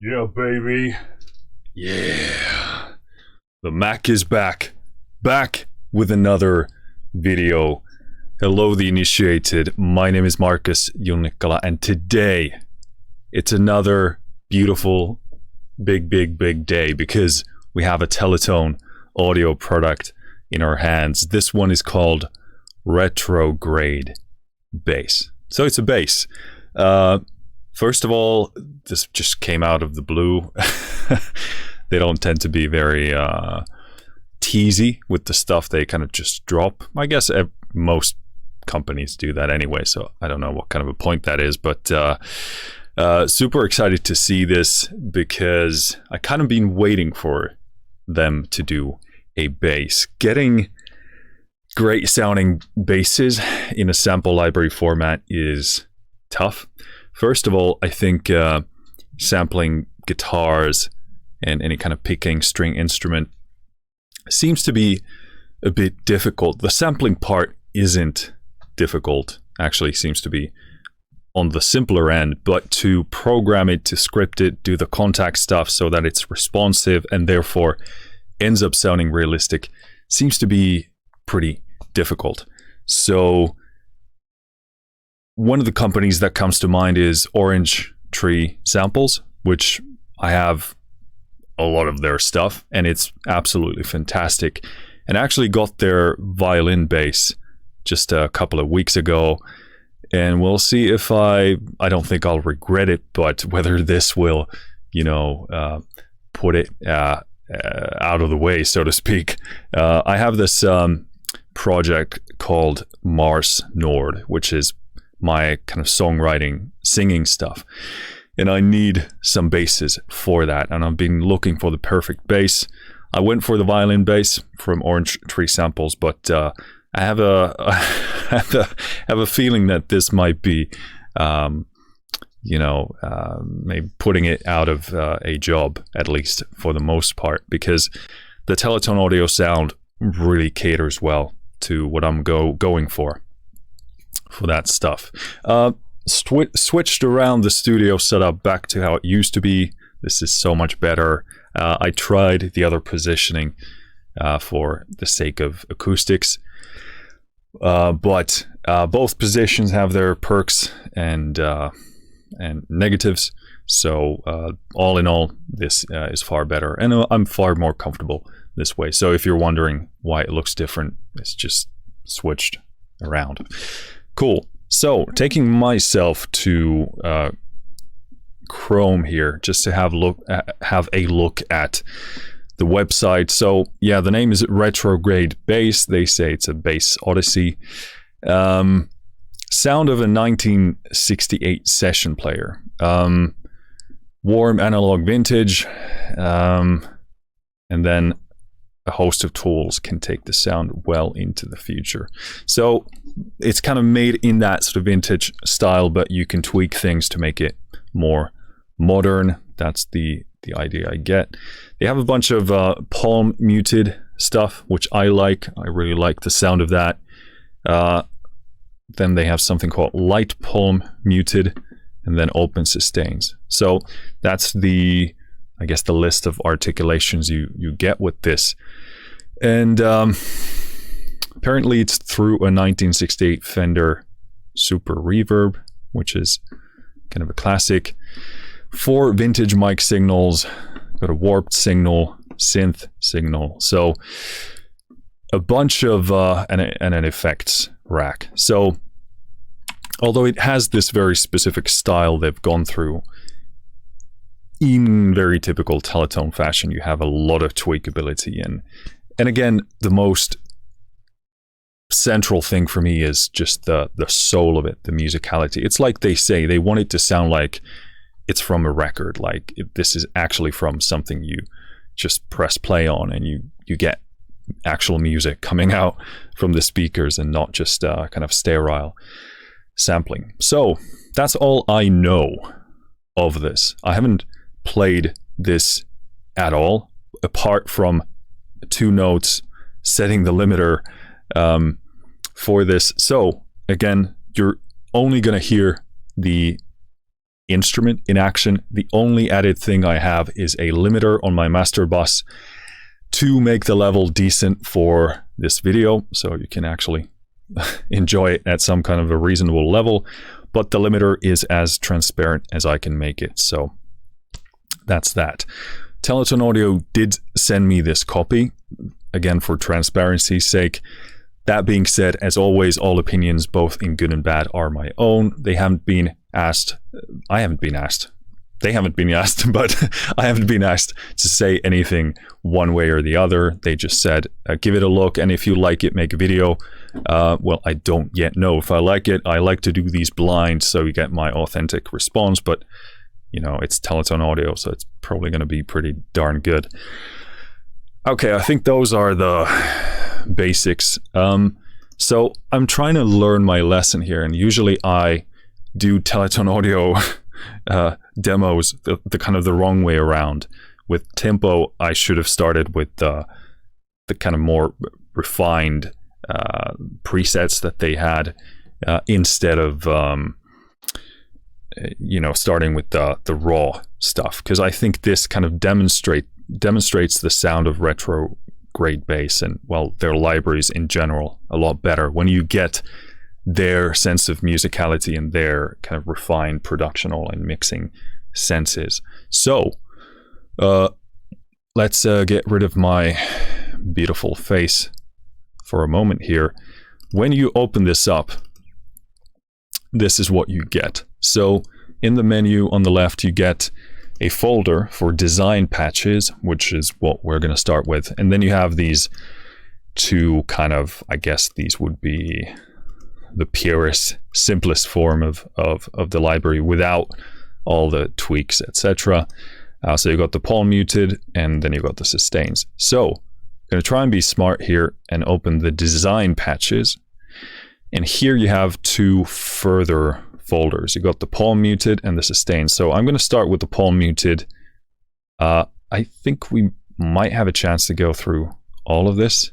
Yeah, baby. Yeah. The Mac is back. Back with another video. Hello, the initiated. My name is Marcus Junnikala, and today it's another beautiful, big day because we have a Teletone audio product in our hands. This one is called Retrograde bass. So it's a bass. First of all, this just came out of the blue. They don't tend to be very teasy with the stuff they kind of just drop. I guess most companies do that anyway, so I don't know what kind of a point that is, but super excited to see this because I kind of been waiting for them to do a bass. Getting great sounding basses in a sample library format is tough. First of all, I think sampling guitars and any kind of picking string instrument seems to be a bit difficult. The sampling part isn't difficult, actually seems to be on the simpler end, but to program it, to script it, do the contact stuff so that it's responsive and therefore ends up sounding realistic seems to be pretty difficult. So one of the companies that comes to mind is Orange Tree Samples, which I have a lot of their stuff and it's absolutely fantastic. And I actually got their violin bass just a couple of weeks ago, and we'll see if I don't think I'll regret it, but whether this will, put it out of the way, so to speak. I have this project called Mars Nord, which is my kind of songwriting, singing stuff. And I need some basses for that. And I've been looking for the perfect bass. I went for the violin bass from Orange Tree Samples, but I have a have a feeling that this might be, maybe putting it out of a job, at least for the most part, because the Teletone audio sound really caters well to what I'm going for that stuff. Switched around the studio setup back to how it used to be. This is so much better. I tried the other positioning for the sake of acoustics, but both positions have their perks and negatives. So all in all, this is far better, and I'm far more comfortable this way. So if you're wondering why it looks different, it's just switched around. Cool. So taking myself to Chrome here, just to have a look at the website. So yeah, the name is Retrograde Bass. They say it's a bass odyssey. Sound of a 1968 session player. Warm analog vintage, and then a host of tools can take the sound well into the future. So it's kind of made in that sort of vintage style, but you can tweak things to make it more modern. That's the idea I get. They have a bunch of palm muted stuff, which I like. I really like the sound of that. Then they have something called light palm muted, and then open sustains. So that's the list of articulations you get with this. And apparently it's through a 1968 Fender Super Reverb, which is kind of a classic. 4 vintage mic signals, got a warped signal, synth signal. So a bunch of, and an effects rack. So although it has this very specific style they've gone through, in very typical Teletone fashion, you have a lot of tweakability. And again, the most central thing for me is just the soul of it, the musicality. It's like they say, they want it to sound like it's from a record, like this is actually from something you just press play on and you get actual music coming out from the speakers and not just kind of sterile sampling. So that's all I know of this. I haven't played this at all, apart from 2 notes, setting the limiter for this. So again, you're only going to hear the instrument in action. The only added thing I have is a limiter on my master bus to make the level decent for this video, so you can actually enjoy it at some kind of a reasonable level, but the limiter is as transparent as I can make it, so that's that. Teletone Audio did send me this copy, again for transparency's sake. That being said, as always, all opinions, both in good and bad, are my own. They haven't been asked, I haven't been asked, they haven't been asked, but I haven't been asked to say anything one way or the other. They just said, give it a look, and if you like it, make a video. Well, I don't yet know if I like it. I like to do these blind so you get my authentic response, but you know, it's Teletone Audio, so it's probably going to be pretty darn good. Okay, I think those are the basics. So I'm trying to learn my lesson here, and usually I do Teletone Audio demos the kind of the wrong way around. With tempo, I should have started with the kind of more refined presets that they had instead of you know, starting with the raw stuff, because I think this kind of demonstrates the sound of Retrograde bass and, well, their libraries in general a lot better when you get their sense of musicality and their kind of refined productional and mixing senses. So let's get rid of my beautiful face for a moment here. When you open this up, this is what you get. So in the menu on the left, you get a folder for design patches, which is what we're going to start with. And then you have these two kind of, I guess these would be the purest, simplest form of the library without all the tweaks, etc. So you got the palm muted, and then you got the sustains. So I'm going to try and be smart here and open the design patches. And here you have two further folders. You got the palm muted and the sustain. So I'm going to start with the palm muted. I think we might have a chance to go through all of this.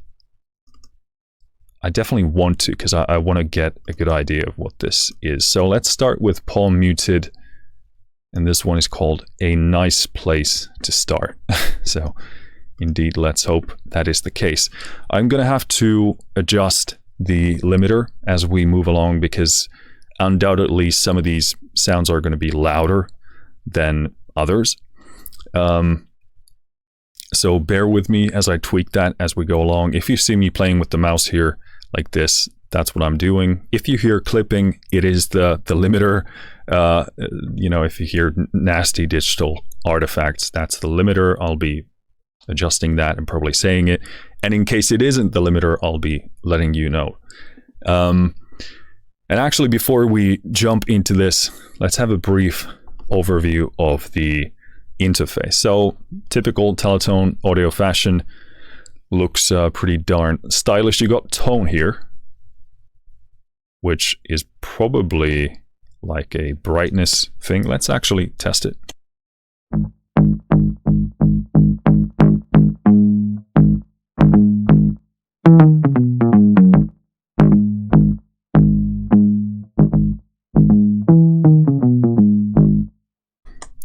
I definitely want to, because I want to get a good idea of what this is. So let's start with palm muted, and this one is called A Nice Place to Start. So indeed, let's hope that is the case. I'm going to have to adjust the limiter as we move along, because undoubtedly some of these sounds are going to be louder than others. So bear with me as I tweak that as we go along. If you see me playing with the mouse here like this, that's what I'm doing. If you hear clipping, it is the limiter. You know, if you hear nasty digital artifacts, that's the limiter. I'll be adjusting that and probably saying it. And in case it isn't the limiter, I'll be letting you know. And actually, before we jump into this, let's have a brief overview of the interface. So typical Teletone Audio fashion, looks pretty darn stylish. You got tone here, which is probably like a brightness thing. Let's actually test it.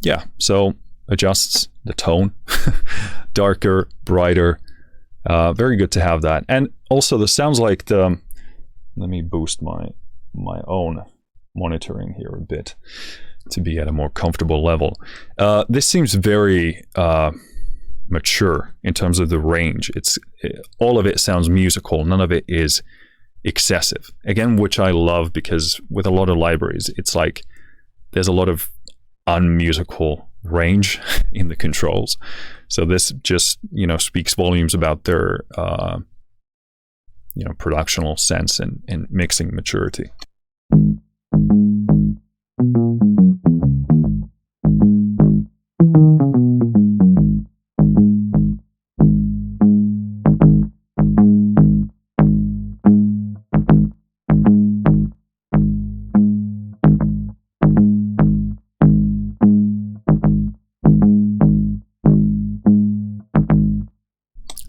Yeah, so adjusts the tone, darker, brighter. Very good to have that. And also the sounds like the, let me boost my own monitoring here a bit to be at a more comfortable level. This seems very mature in terms of the range. All of it sounds musical. None of it is excessive. Again, which I love, because with a lot of libraries, it's like there's a lot of unmusical range in the controls. So this just, you know, speaks volumes about their, you know, productional sense and mixing maturity.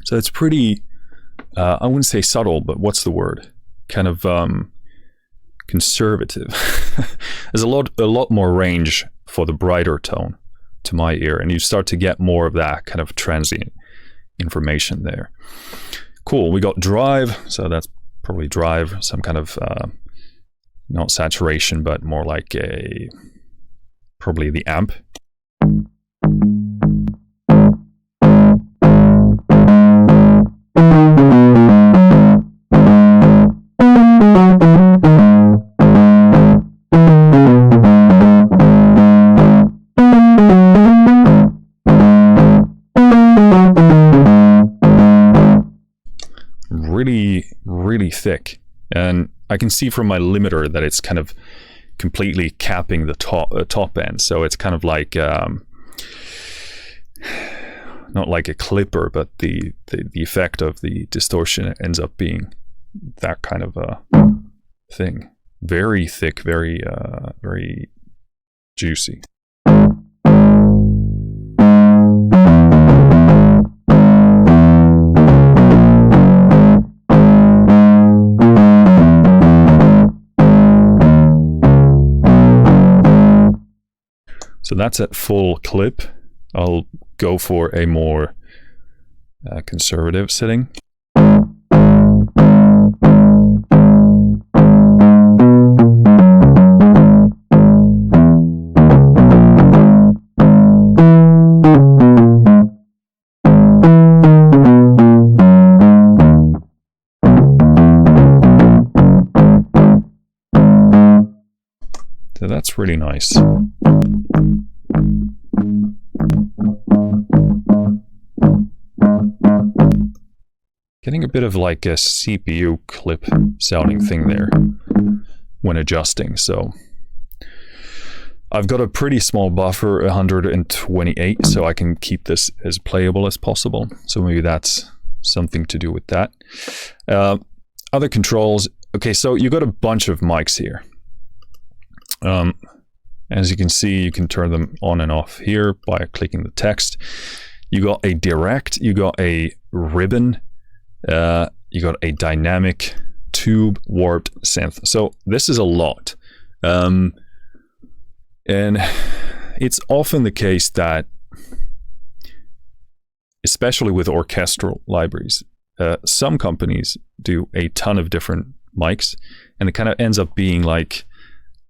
So it's pretty, I wouldn't say subtle, but what's the word? Kind of conservative. There's a lot more range for the brighter tone to my ear, and you start to get more of that kind of transient information there. Cool. We got drive, so that's probably drive, some kind of not saturation, but more like probably the amp. Really thick, and I can see from my limiter that it's kind of completely capping the top end, so it's kind of like not like a clipper, but the effect of the distortion ends up being that kind of a thing. Very thick, very juicy. So that's at full clip. I'll go for a more conservative setting. So that's really nice. Getting a bit of like a CPU clip sounding thing there when adjusting. So I've got a pretty small buffer, 128, so I can keep this as playable as possible. So maybe that's something to do with that. Other controls. Okay, so you got a bunch of mics here. As you can see, you can turn them on and off here by clicking the text. You got a direct, you got a ribbon, you got a dynamic, tube, warped, synth. So this is a lot. And it's often the case that, especially with orchestral libraries, some companies do a ton of different mics, and it kind of ends up being like,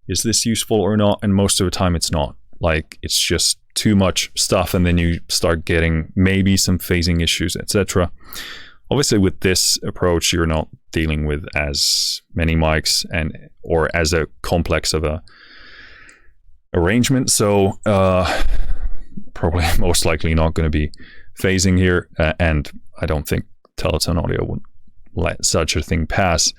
is this useful or not? And most of the time it's not. Like, it's just too much stuff, and then you start getting maybe some phasing issues, etc. Obviously, with this approach, you're not dealing with as many mics or as a complex of a arrangement. So probably most likely not going to be phasing here, and I don't think Teletone Audio would let such a thing pass.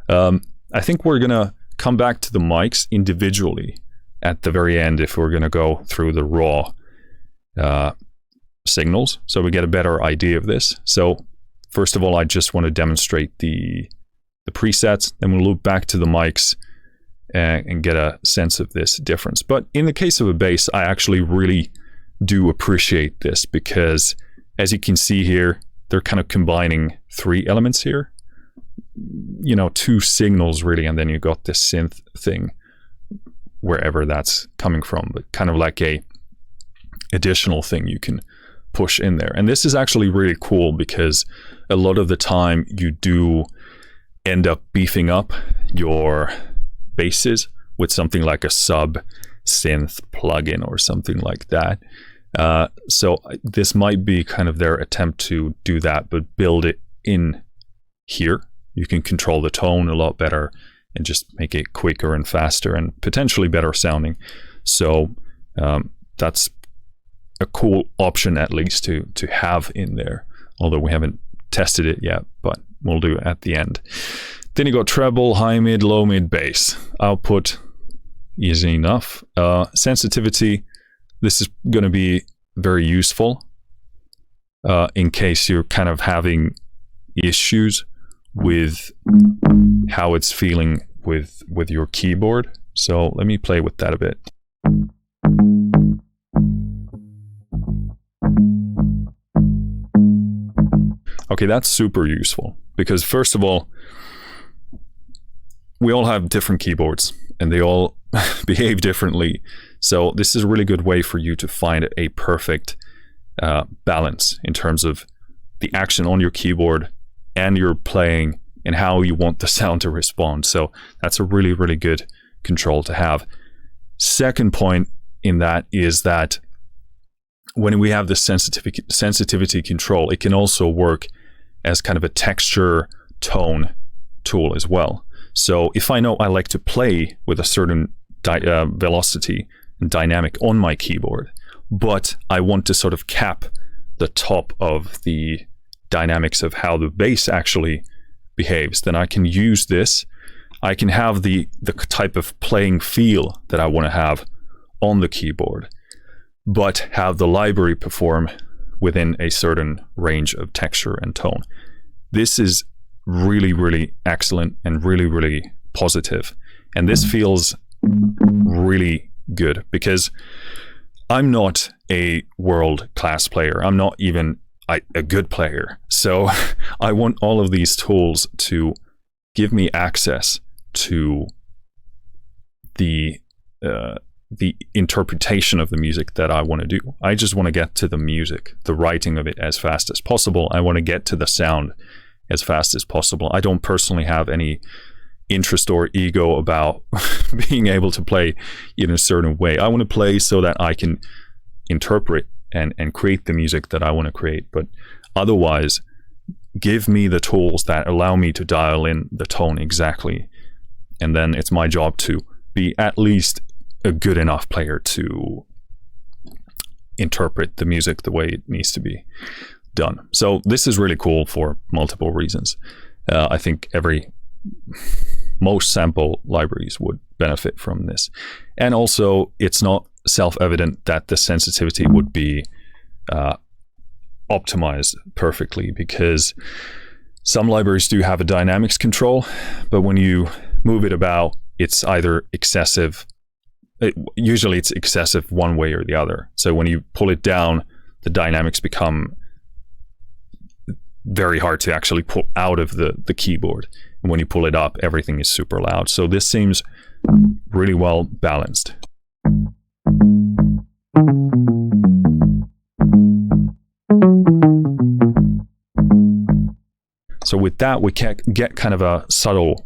I think we're gonna come back to the mics individually at the very end if we're gonna go through the raw signals, so we get a better idea of this. So first of all, I just want to demonstrate the presets, then we'll loop back to the mics and get a sense of this difference. But in the case of a bass, I actually really do appreciate this, because as you can see here, they're kind of combining three elements here, you know, two signals really, and then you got this synth thing wherever that's coming from, but kind of like a additional thing you can push in there. And this is actually really cool, because a lot of the time you do end up beefing up your basses with something like a sub synth plugin or something like that. So this might be kind of their attempt to do that, but build it in here. You can control the tone a lot better and just make it quicker and faster and potentially better sounding. So that's a cool option, at least to have in there, although we haven't tested it yet, but we'll do it at the end. Then you got treble, high mid, low mid, bass. Output, easy enough. Sensitivity, this is going to be very useful in case you're kind of having issues with how it's feeling with your keyboard. So let me play with that a bit. Okay, that's super useful, because first of all, we all have different keyboards and they all behave differently. So this is a really good way for you to find a perfect balance in terms of the action on your keyboard and your playing and how you want the sound to respond. So that's a really, really good control to have. Second point in that is that when we have the sensitivity control, it can also work as kind of a texture tone tool as well. So if I know I like to play with a certain velocity and dynamic on my keyboard, but I want to sort of cap the top of the dynamics of how the bass actually behaves, then I can use this. I can have the type of playing feel that I want to have on the keyboard, but have the library perform within a certain range of texture and tone. This is really, really excellent and really, really positive. And this feels really good because I'm not a world-class player. I'm not even a good player. So I want all of these tools to give me access to the interpretation of the music that I want to do. I just want to get to the music, the writing of it as fast as possible. I want to get to the sound as fast as possible. I don't personally have any interest or ego about being able to play in a certain way. I want to play so that I can interpret and create the music that I want to create. But otherwise, give me the tools that allow me to dial in the tone exactly. And then it's my job to be at least a good enough player to interpret the music the way it needs to be done. So this is really cool for multiple reasons. I think most sample libraries would benefit from this. And also, it's not self-evident that the sensitivity would be optimized perfectly, because some libraries do have a dynamics control, but when you move it about, it's either excessive. Usually it's excessive one way or the other. So when you pull it down, the dynamics become very hard to actually pull out of the keyboard. And when you pull it up, everything is super loud. So this seems really well balanced. So with that, we can get kind of a subtle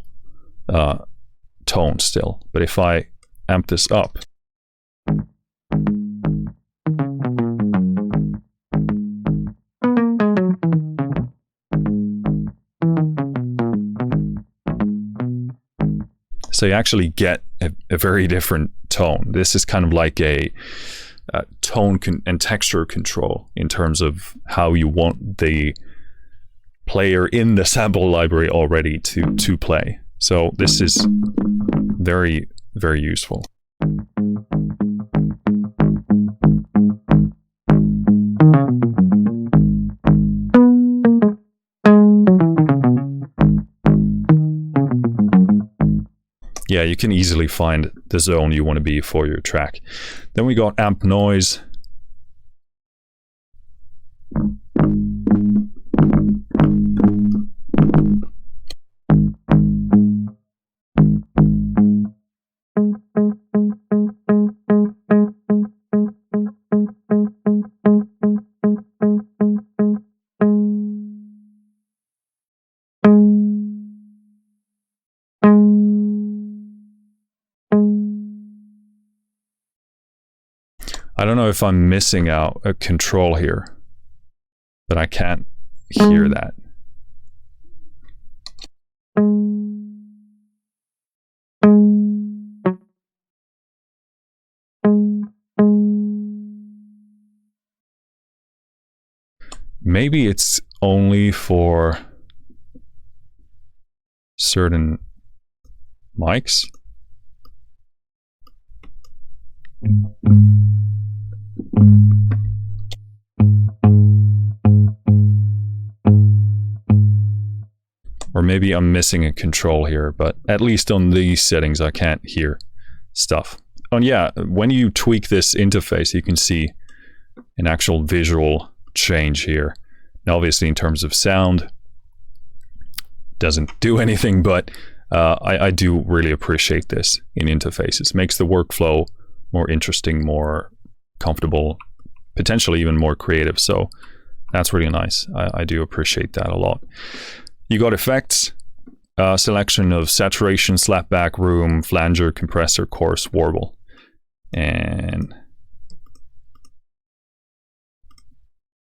tone still. But if I amp this up, so you actually get a very different tone. This is kind of like a tone and texture control in terms of how you want the player in the sample library already to play. So this is very, very useful. Yeah, you can easily find the zone you want to be for your track. Then we got amp noise. I don't know if I'm missing out a control here, but I can't hear that. Maybe it's only for certain mics. Or maybe I'm missing a control here, but at least on these settings I can't hear stuff. And yeah, when you tweak this interface, you can see an actual visual change here. Now obviously in terms of sound, doesn't do anything, but I do really appreciate this in interfaces. Makes the workflow more interesting, more comfortable, potentially even more creative. So that's really nice. I do appreciate that a lot. You got effects, selection of saturation, slapback, room, flanger, compressor, chorus, warble. And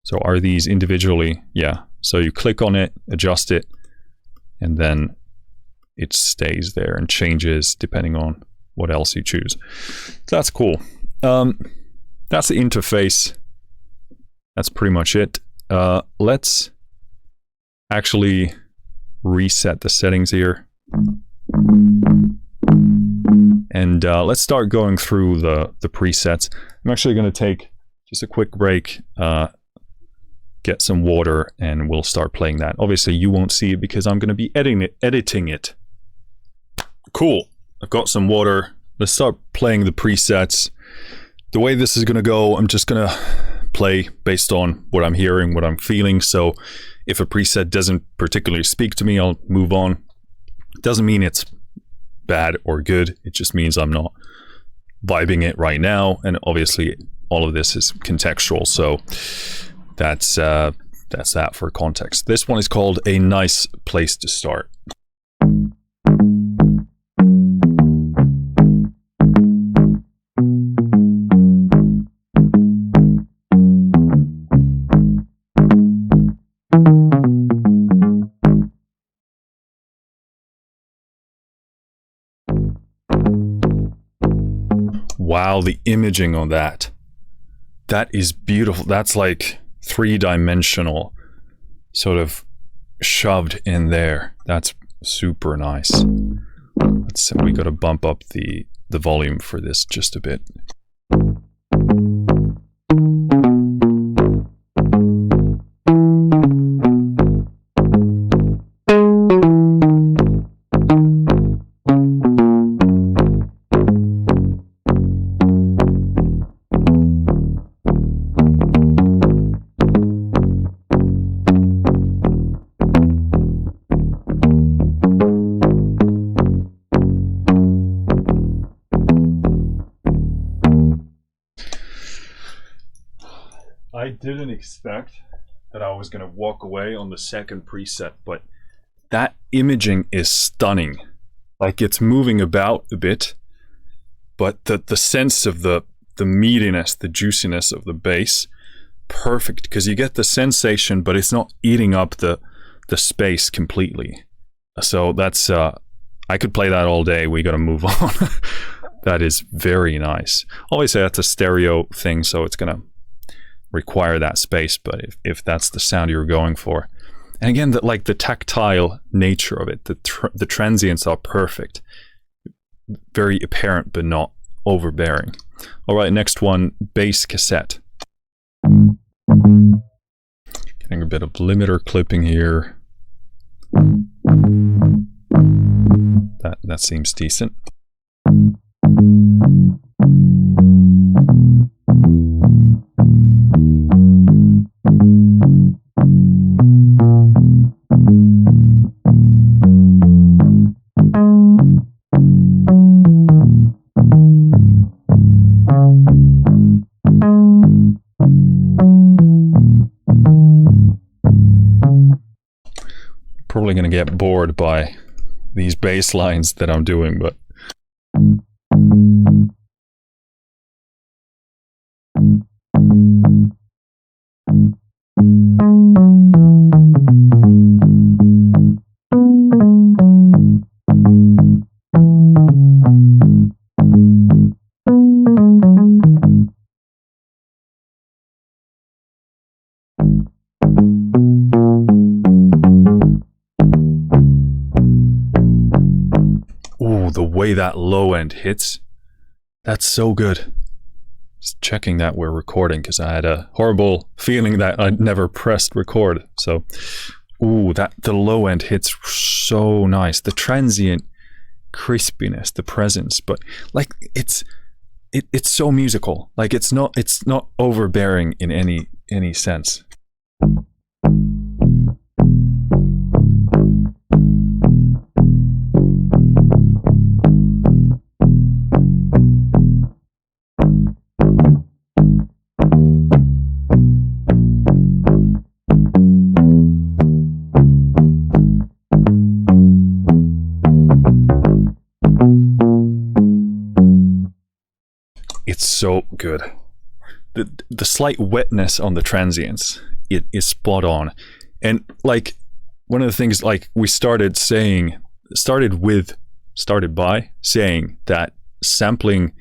so are these individually? Yeah. So you click on it, adjust it, and then it stays there and changes depending on what else you choose. So that's cool. That's the interface. That's pretty much it. Let's actually reset the settings here. And let's start going through the presets. I'm actually going to take just a quick break, get some water, and we'll start playing that. Obviously, you won't see it because I'm going to be editing it. Cool. I've got some water. Let's start playing the presets. The way this is going to go, I'm just going to play based on what I'm hearing, what I'm feeling. So if a preset doesn't particularly speak to me, I'll move on. Doesn't mean it's bad or good. It just means I'm not vibing it right now. And obviously all of this is contextual. So that's that for context. This one is called A Nice Place to Start. Wow, the imaging on that. That is beautiful. That's like three-dimensional, sort of shoved in there. That's super nice. We got to bump up the volume for this just a bit. I didn't expect that I was going to walk away on the second preset, but that imaging is stunning. Like, it's moving about a bit, but the sense of the meatiness, the juiciness of the bass, perfect, because you get the sensation, but it's not eating up the space completely. So that's, I could play that all day. We got to move on. That is very nice. Obviously, that's a stereo thing, so it's going to require that space, but if that's the sound you're going for, and again, like the tactile nature of it, the transients are perfect, very apparent but not overbearing. All right, next one, bass cassette. Getting a bit of limiter clipping here. That seems decent. Probably going to get bored by these bass lines that I'm doing, but ooh, the way that low end hits, that's so good. Just checking that we're recording, because I had a horrible feeling that I'd never pressed record. So, ooh, the low end hits so nice. The transient crispiness, the presence, but like it's so musical. Like it's not overbearing in any sense. so good. The slight wetness on the transients, it is spot on. And like one of the things, like we started by saying that sampling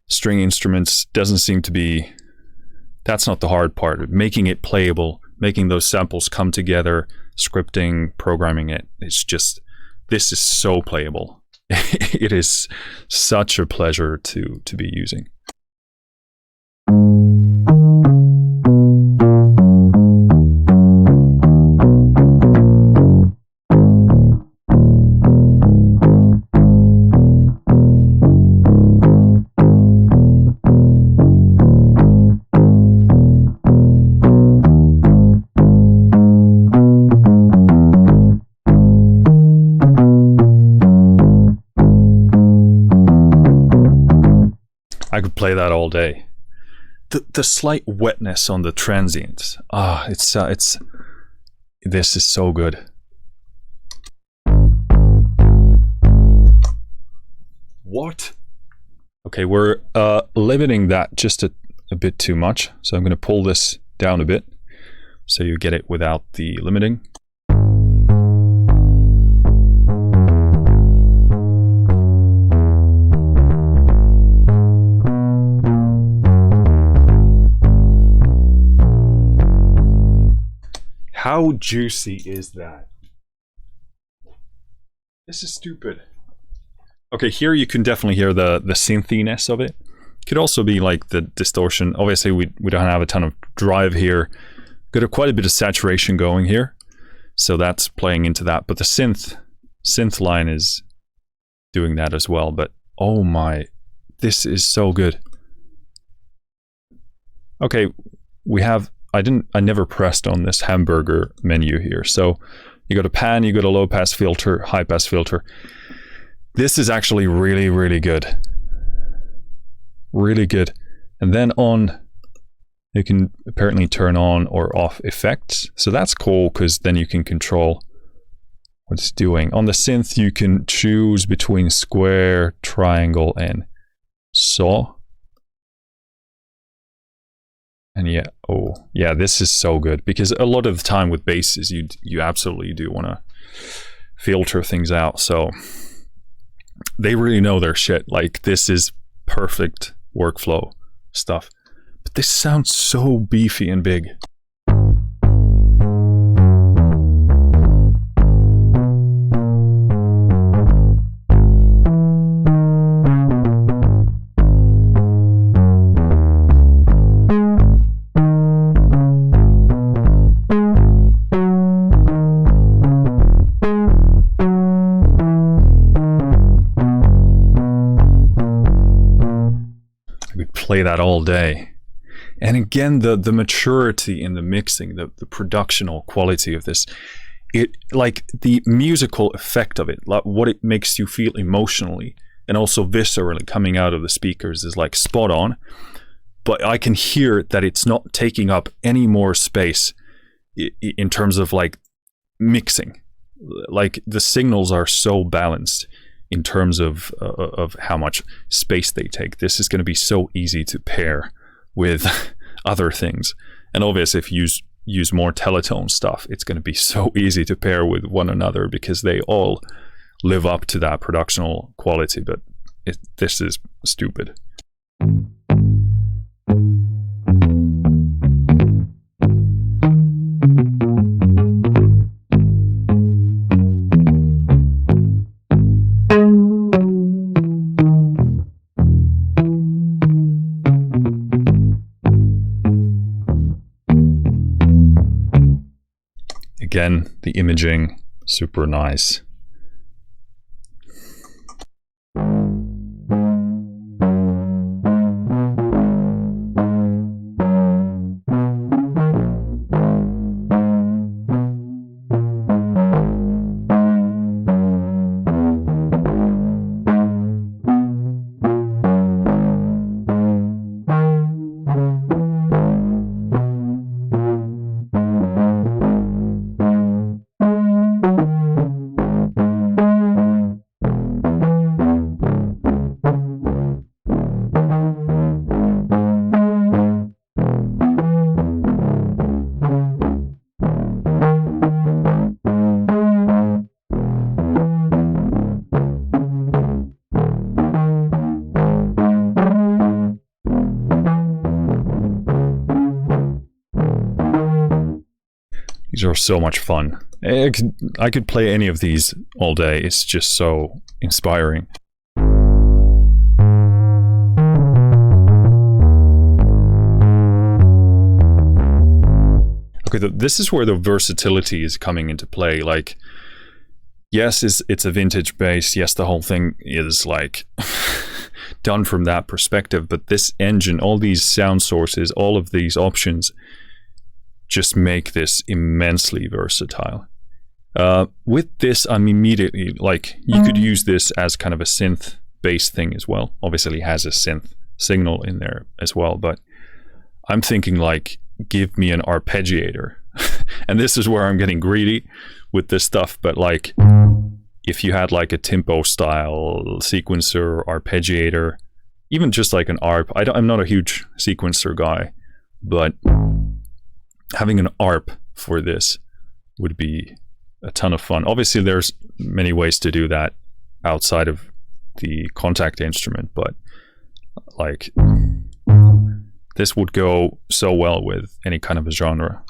string instruments doesn't seem to be, that's not the hard part. Making it playable, making those samples come together, scripting, programming it, it's just, this is so playable. It is such a pleasure to be using. I could play that all day. The slight wetness on the transients. This is so good. What? Okay, we're limiting that just a bit too much. So I'm going to pull this down a bit so you get it without the limiting. How juicy is that? This is stupid. Okay, here you can definitely hear the synthiness of it. Could also be like the distortion. Obviously, we don't have a ton of drive here. Got quite a bit of saturation going here, so that's playing into that. But the synth line is doing that as well. But oh my, this is so good. Okay, we have. I never pressed on this hamburger menu here. So you got a pan, you got a low pass filter, high pass filter. This is actually really, really good. Really good. And then you can apparently turn on or off effects. So that's cool because then you can control what it's doing. On the synth, you can choose between square, triangle, and saw. And yeah, oh yeah, this is so good because a lot of the time with basses, you absolutely do want to filter things out. So they really know their shit. Like this is perfect workflow stuff. But this sounds so beefy and big. Play that all day. And again, the maturity in the mixing, the productional quality of this, it like the musical effect of it, like what it makes you feel emotionally and also viscerally coming out of the speakers is like spot on. But I can hear that it's not taking up any more space in terms of like mixing. Like the signals are so balanced in terms of how much space they take. This is going to be so easy to pair with other things. And obviously, if you use more Teletone stuff, it's going to be so easy to pair with one another because they all live up to that productional quality. But this is stupid. Again, the imaging, super nice. These are so much fun. I could play any of these all day. It's just so inspiring. Okay, this is where the versatility is coming into play. Like, yes, it's a vintage bass. Yes, the whole thing is like done from that perspective. But this engine, all these sound sources, all of these options just make this immensely versatile. With this, I'm immediately like, you could use this as kind of a synth bass thing as well. Obviously it has a synth signal in there as well, but I'm thinking like, give me an arpeggiator. And this is where I'm getting greedy with this stuff, but like, if you had like a tempo style sequencer, arpeggiator, even just like an arp, I'm not a huge sequencer guy, but having an arp for this would be a ton of fun. Obviously there's many ways to do that outside of the contact instrument, but like, this would go so well with any kind of a genre.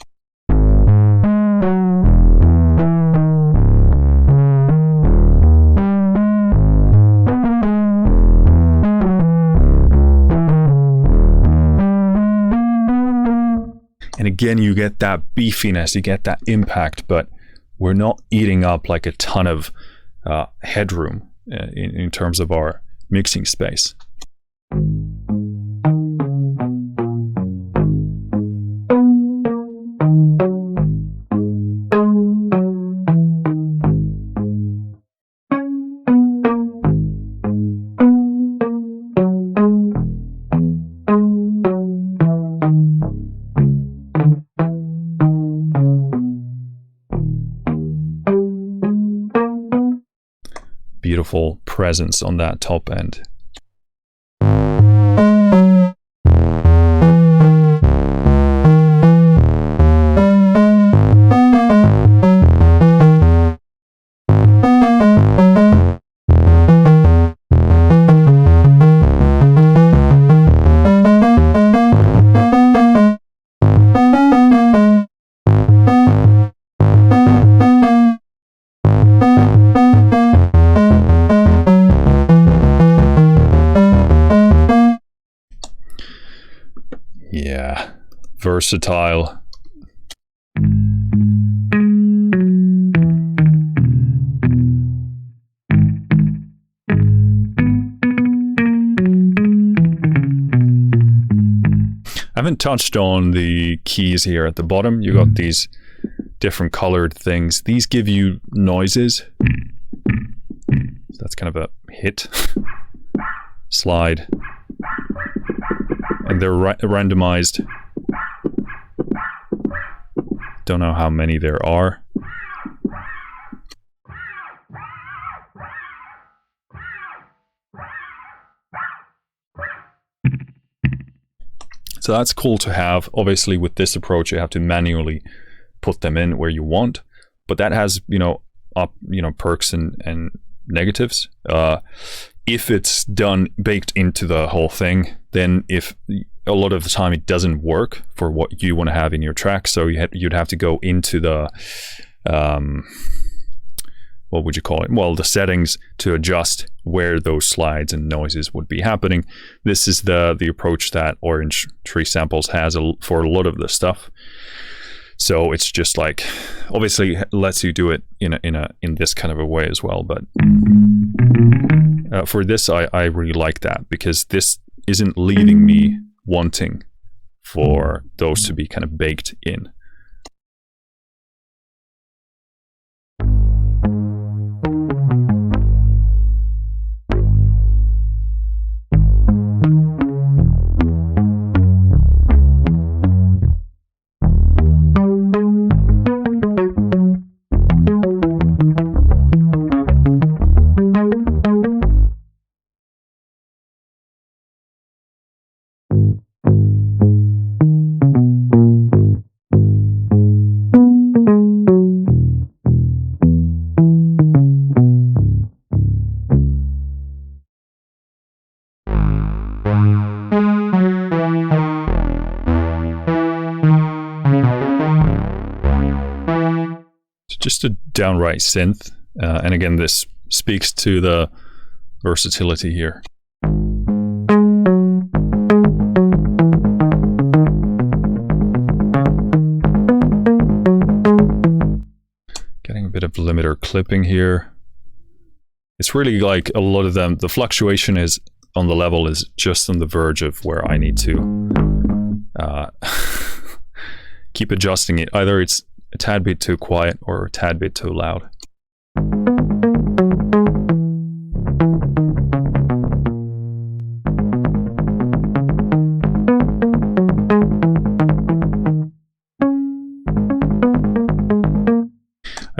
And again, you get that beefiness, you get that impact, but we're not eating up like a ton of headroom in terms of our mixing space. Beautiful presence on that top end. Yeah, versatile. I haven't touched on the keys here at the bottom. You got these different colored things. These give you noises. So that's kind of a hit. Slide. And they're randomized. Don't know how many there are. So that's cool to have. Obviously with this approach you have to manually put them in where you want, but that has, perks and negatives. If it's done baked into the whole thing, then if a lot of the time it doesn't work for what you want to have in your track, so you'd have to go into the what would you call it? Well, the settings to adjust where those slides and noises would be happening. This is the approach that Orange Tree Samples has for a lot of the stuff. So it's just like, obviously lets you do it in this kind of a way as well. But for this, I really like that, because this isn't leaving me wanting for those to be kind of baked in. just a downright synth. And again, this speaks to the versatility here. Getting a bit of limiter clipping here. It's really like a lot of them, the fluctuation is on the level is just on the verge of where I need to keep adjusting it. Either it's a tad bit too quiet or a tad bit too loud.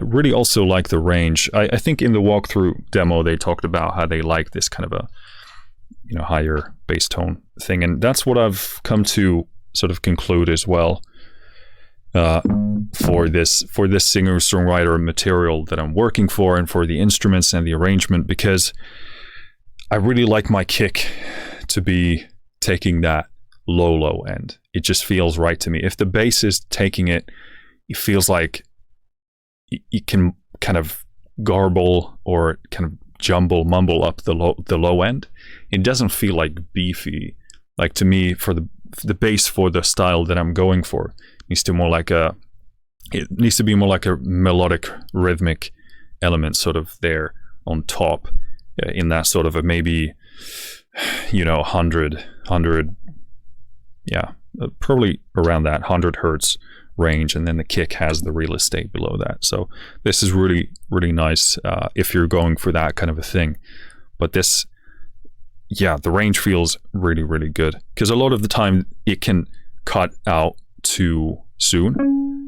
Really also like the range. I think in the walkthrough demo they talked about how they like this kind of a, you know, higher bass tone thing, and that's what I've come to sort of conclude as well for this singer-songwriter material that I'm working for, and for the instruments and the arrangement, because I really like my kick to be taking that low end. It just feels right to me. If the bass is taking it, it feels like you can kind of garble or kind of mumble up the low end. It doesn't feel like beefy. Like, to me, for the bass for the style that I'm going for, it needs to be more like a melodic rhythmic element sort of there on top, in that sort of a maybe, you know, 100, yeah, probably around that 100 hertz range, and then the kick has the real estate below that. So this is really, really nice if you're going for that kind of a thing. But this, yeah, the range feels really, really good, because a lot of the time it can cut out too soon.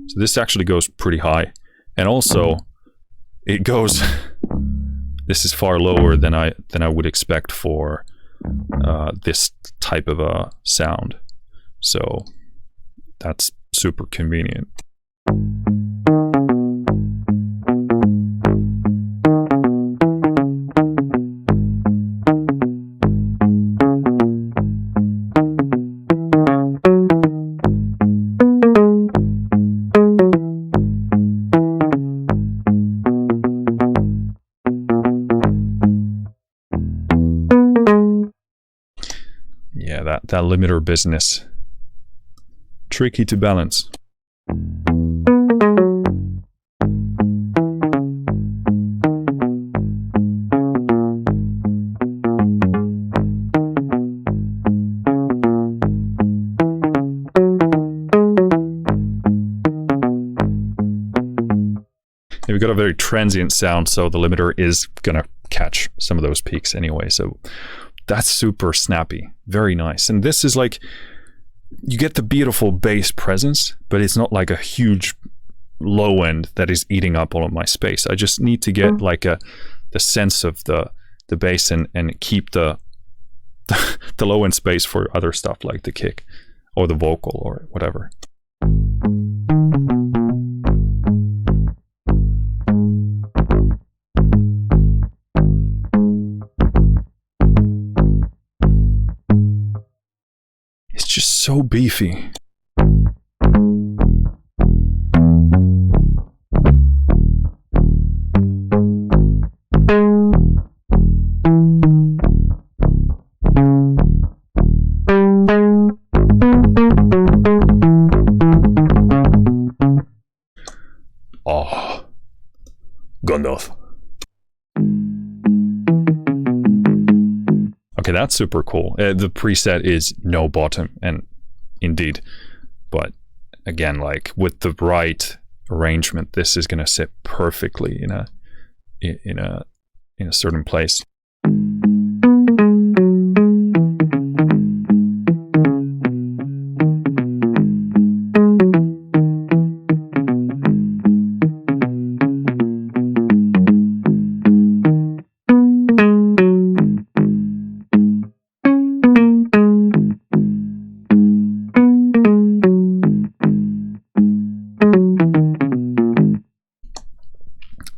So this actually goes pretty high, and also it goes this is far lower than I would expect for this type of a sound. So that's super convenient. Yeah, that limiter business. Tricky to balance. We've got a very transient sound, so the limiter is gonna catch some of those peaks anyway. So that's super snappy, very nice. And this is like, you get the beautiful bass presence, but it's not like a huge low end that is eating up all of my space. I just need to get like the sense of the bass and keep the low end space for other stuff like the kick or the vocal or whatever. It's just so beefy. Oh, Gandalf. Okay, that's super cool. The preset is no bottom, and indeed, but again, like with the right arrangement, this is going to sit perfectly in a certain place.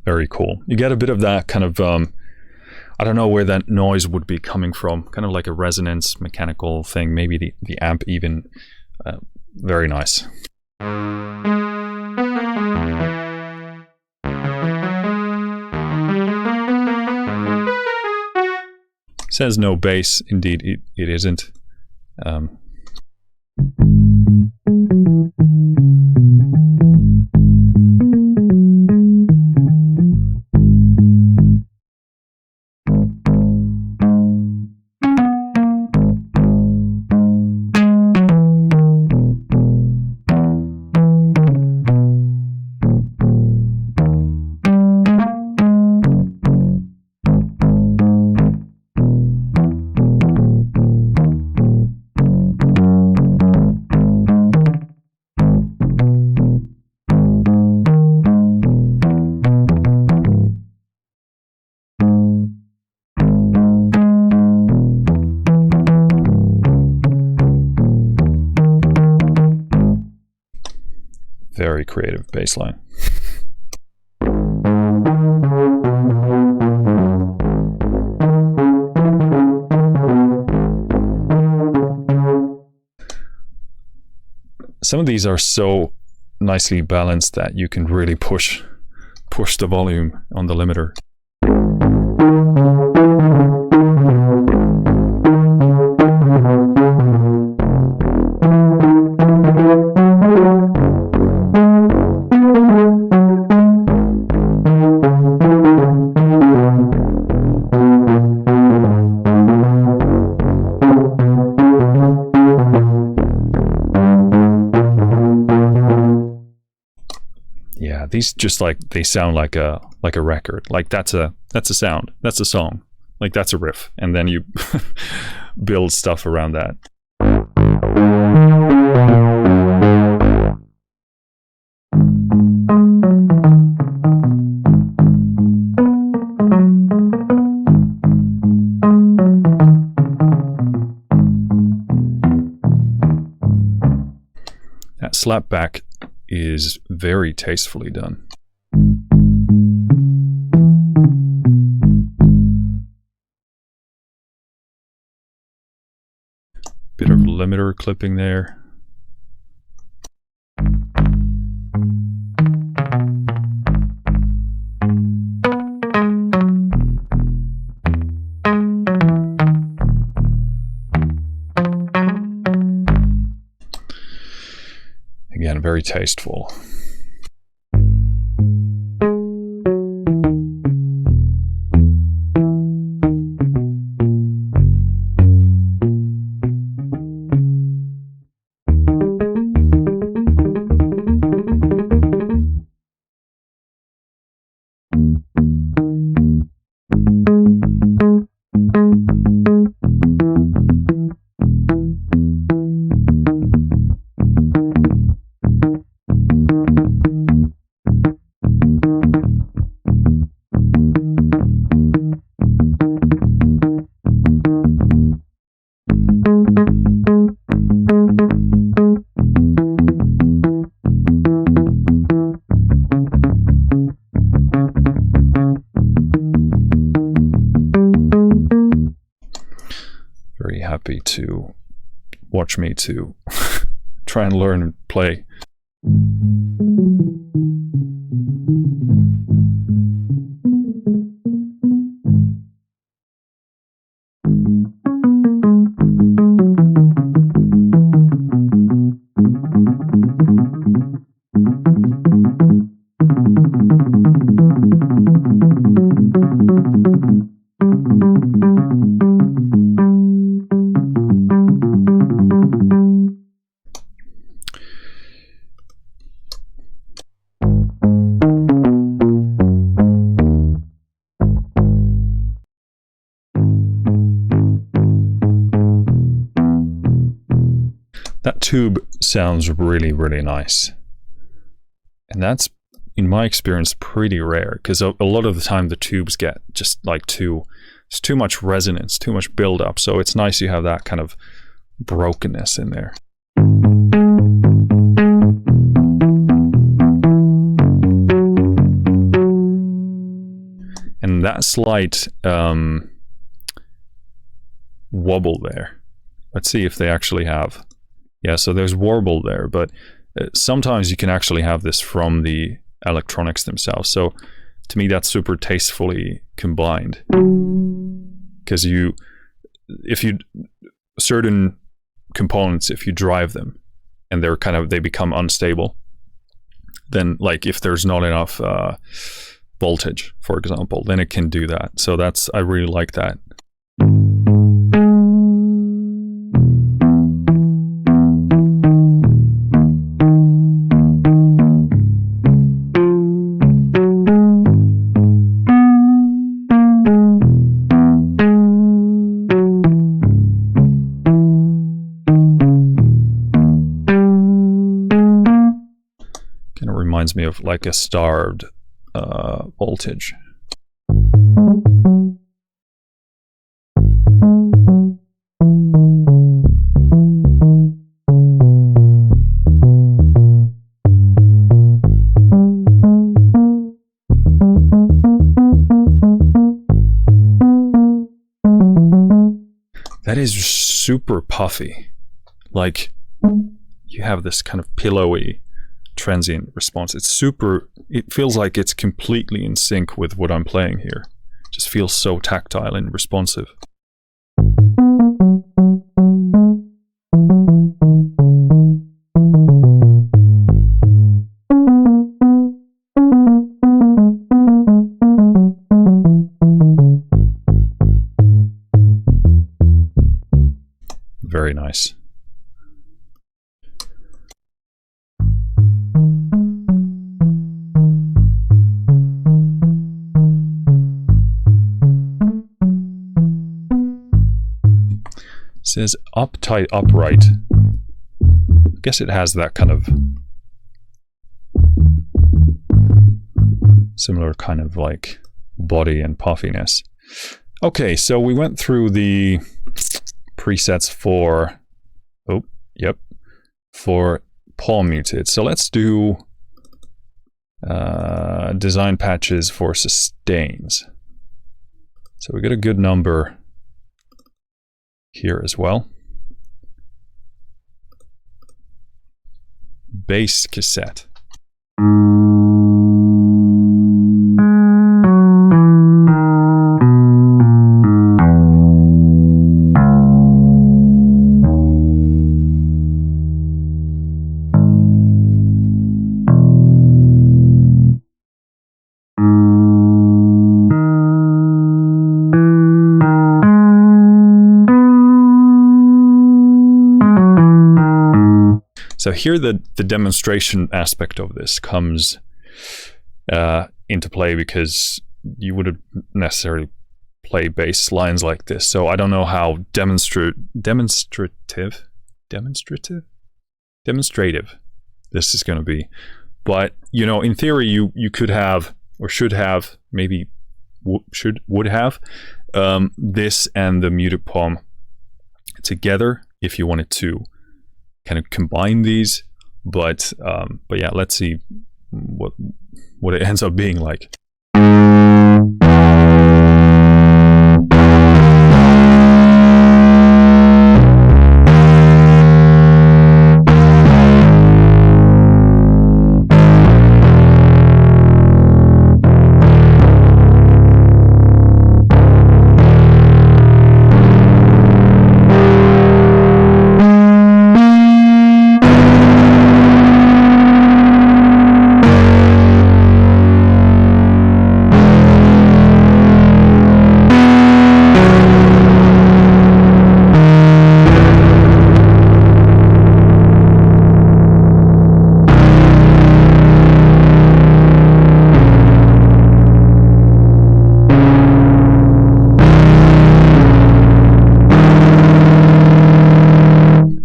Very cool. You get a bit of that kind of, I don't know where that noise would be coming from, kind of like a resonance mechanical thing, maybe the amp even. Very nice. says no bass. Indeed, it isn't. Very creative bass line. Some of these are so nicely balanced that you can really push the volume on the limiter. Yeah, these just like, they sound like a record. Like that's a sound, that's a song, like that's a riff, and then you build stuff around that. That slapback is very tastefully done. Bit of limiter clipping there. Again, very tasteful. Very happy to watch me to try and learn and play. That tube sounds really, really nice. And that's, in my experience, pretty rare, because a lot of the time the tubes get just like it's too much resonance, too much build up. So it's nice you have that kind of brokenness in there. And that slight wobble there. Let's see if they actually have. Yeah, so there's warble there, but sometimes you can actually have this from the electronics themselves. So to me, that's super tastefully combined, because you if you certain components, if you drive them and they become unstable, then like if there's not enough voltage, for example, then it can do that. So I really like that. Kind of reminds me of like a starved voltage. That is super puffy. Like you have this kind of pillowy transient response. It feels like it's completely in sync with what I'm playing here. It just feels so tactile and responsive. Very nice. It says uptight upright. I guess it has that kind of similar kind of like body and puffiness. Okay, so we went through the presets for for palm muted. So let's do design patches for sustains. So we got a good number here as well. Bass cassette. So here the demonstration aspect of this comes into play, because you wouldn't necessarily play bass lines like this. So I don't know how demonstrative this is going to be. But, you know, in theory, you could have, or should have, maybe would have this and the muted palm together if you wanted to kind of combine these, but yeah, let's see what it ends up being like.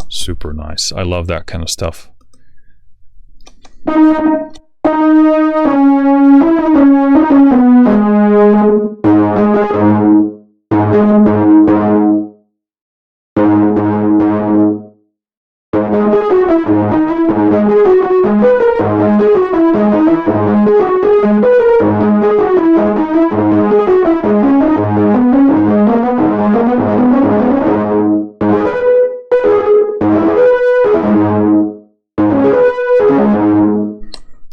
Super nice. I love that kind of stuff.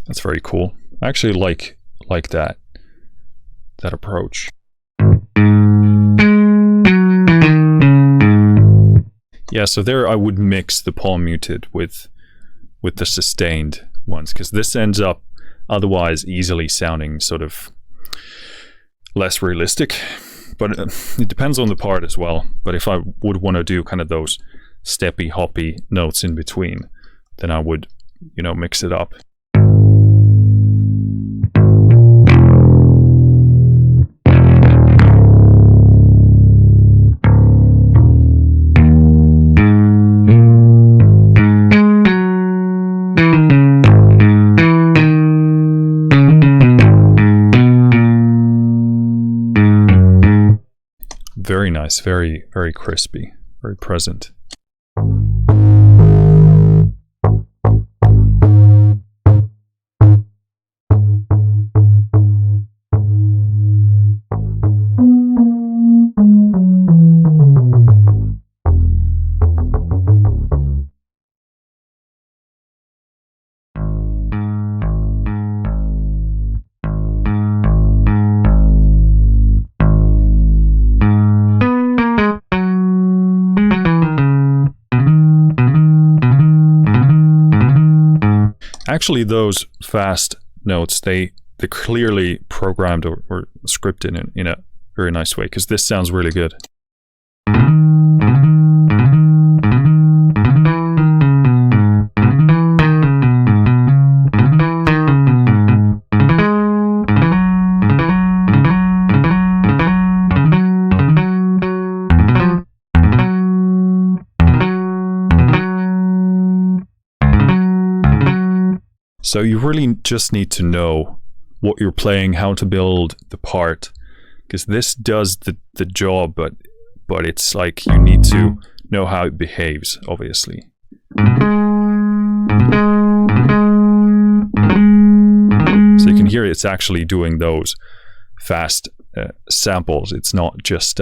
That's very cool. I actually like that approach. Yeah, so there I would mix the palm muted with the sustained ones, because this ends up otherwise easily sounding sort of less realistic. But it depends on the part as well. But if I would want to do kind of those steppy, hoppy notes in between, then I would, you know, mix it up. Very nice, very, very crispy, very present. Actually, those fast notes, they're clearly programmed or scripted in a very nice way, because this sounds really good. So you really just need to know what you're playing, how to build the part, because this does the job, but it's like you need to know how it behaves, obviously. So you can hear it's actually doing those fast samples. It's not just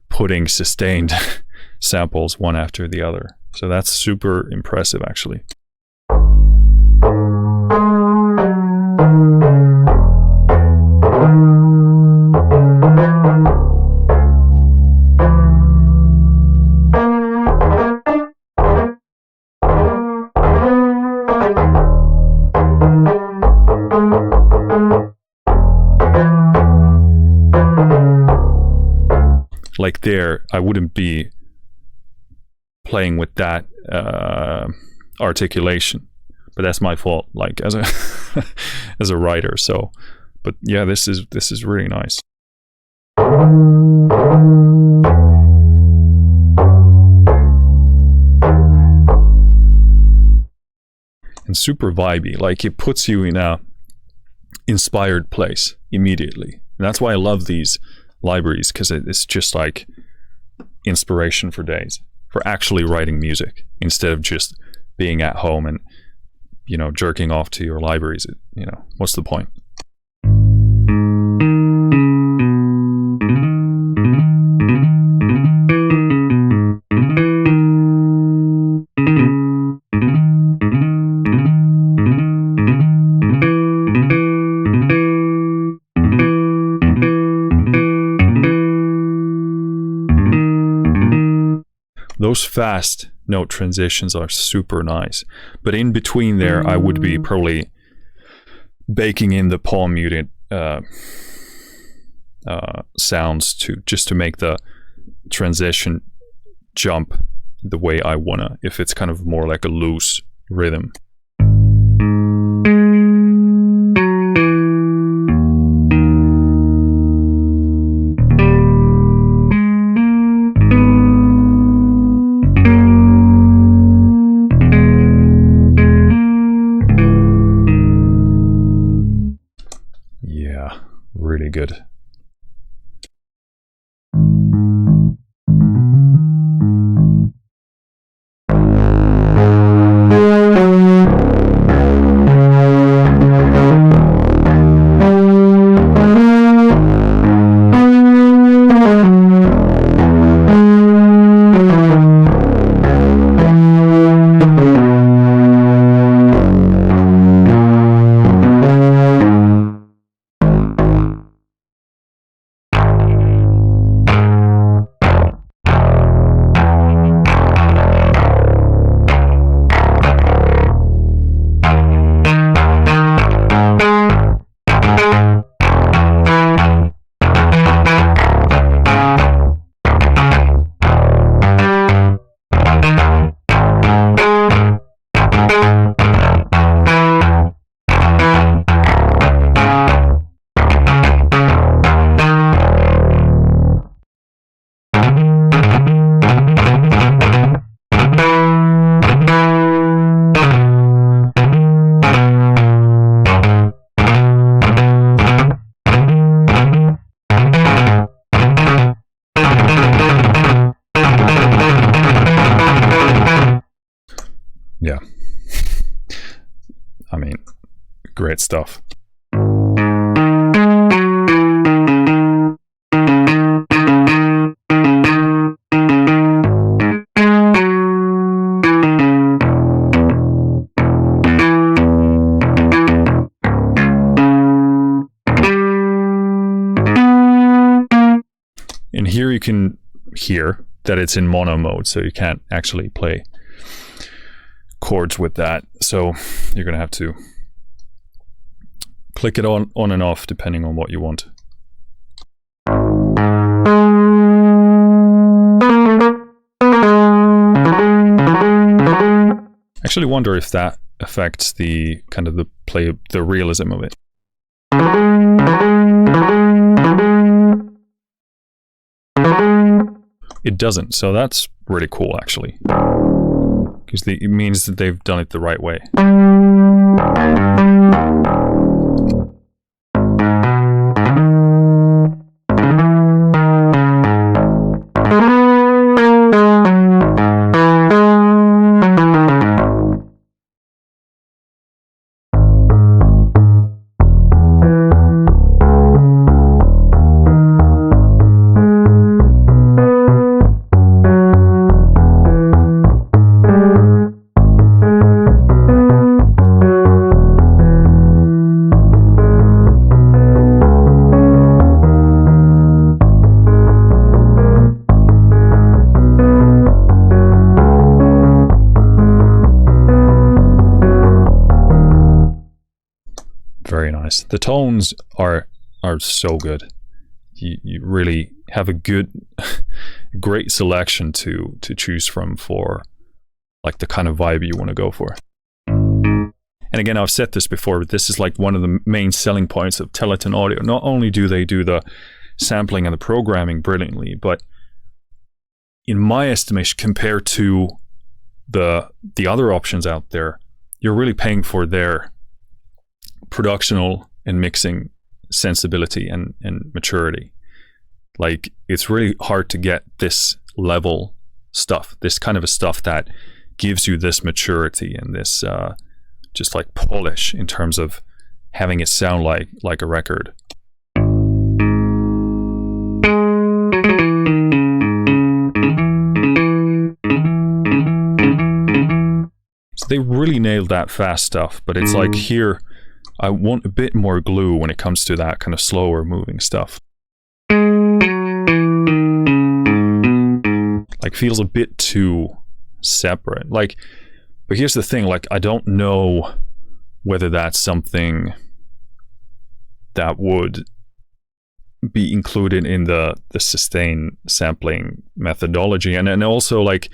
putting sustained samples one after the other. So that's super impressive, actually. Like there, I wouldn't be playing with that articulation, but that's my fault, like as a as a writer. So, but yeah, this is really nice. And super vibey, like it puts you in a inspired place immediately. And that's why I love these libraries, because it's just like inspiration for days, for actually writing music instead of just being at home and, you know, jerking off to your libraries. You know, what's the point? Those fast note transitions are super nice, but in between there, I would be probably baking in the palm muted sounds just to make the transition jump the way I wanna, if it's kind of more like a loose rhythm. Yeah, really good. Great stuff. And here you can hear that it's in mono mode, so you can't actually play chords with that. So you're going to have to click it on and off depending on what you want. I actually wonder if that affects the kind of the realism of it. It doesn't, so that's really cool actually, because it means that they've done it the right way. Very nice. The tones are so good. You really have a great selection to choose from for like the kind of vibe you want to go for. And again, I've said this before, but this is like one of the main selling points of Teletone Audio. Not only do they do the sampling and the programming brilliantly, but in my estimation, compared to the other options out there, you're really paying for their productional and mixing sensibility and maturity. Like, it's really hard to get this level stuff, this kind of a stuff that gives you this maturity and this just like polish in terms of having it sound like a record. So they really nailed that fast stuff, but it's like here I want a bit more glue when it comes to that kind of slower moving stuff. Like, feels a bit too separate. Like, but here's the thing, like, I don't know whether that's something that would be included in the sustain sampling methodology. And also, like,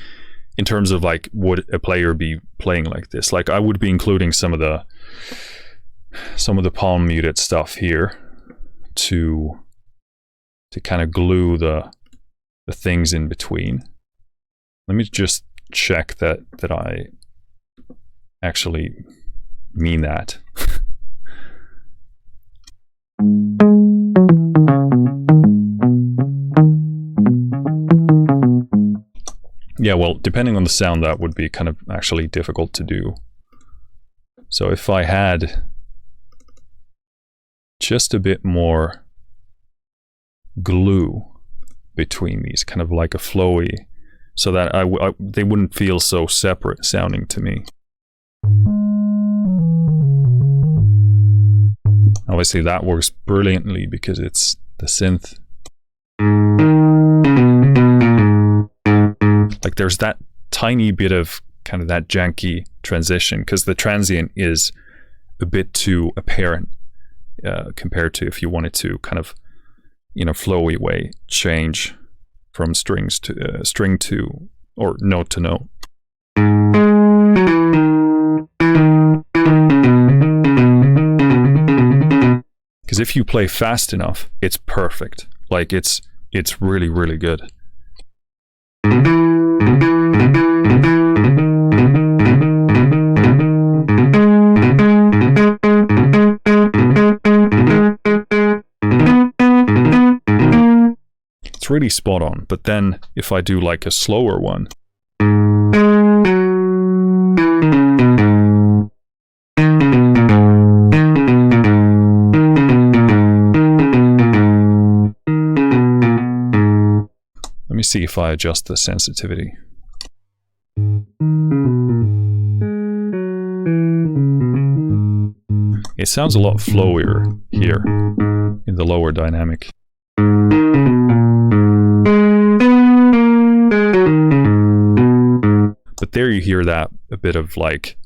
in terms of like, would a player be playing like this? Like, I would be including some of the palm muted stuff here to kind of glue the things in between. Let me just check that I actually mean that. Yeah, well, depending on the sound, that would be kind of actually difficult to do. So if I had just a bit more glue between these, kind of like a flowy, so that they wouldn't feel so separate sounding to me. Obviously that works brilliantly because it's the synth. Like, there's that tiny bit of kind of that janky transition because the transient is a bit too apparent compared to if you wanted to kind of, in a flowy way, change from strings to string to, or note to note. Because if you play fast enough, it's perfect. Like, it's really, really good. It's really spot on. But then if I do like a slower one, see if I adjust the sensitivity. It sounds a lot flowier here in the lower dynamic. But there you hear that a bit of like,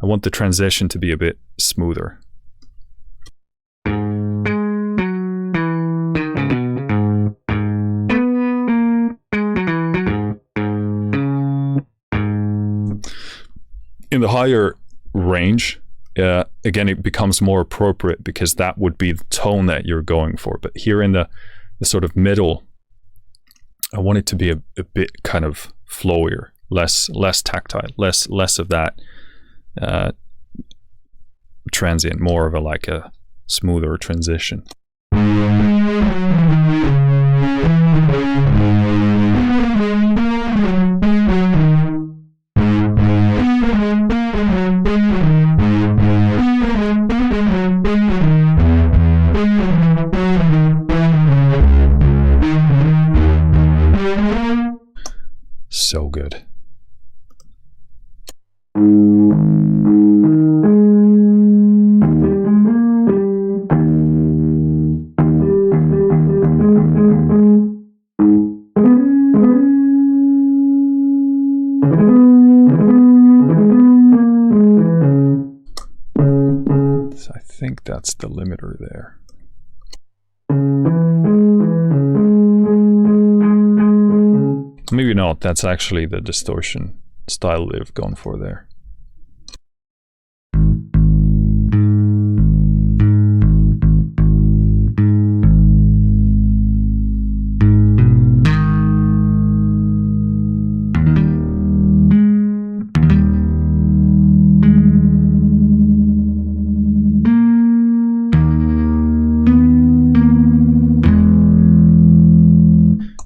I want the transition to be a bit smoother. In the higher range, again, it becomes more appropriate because that would be the tone that you're going for. But here in the sort of middle, I want it to be a bit kind of flowier, less tactile, less of that transient, more of a smoother transition. So good. So I think that's the limiter there. Maybe not, that's actually the distortion style they've gone for there.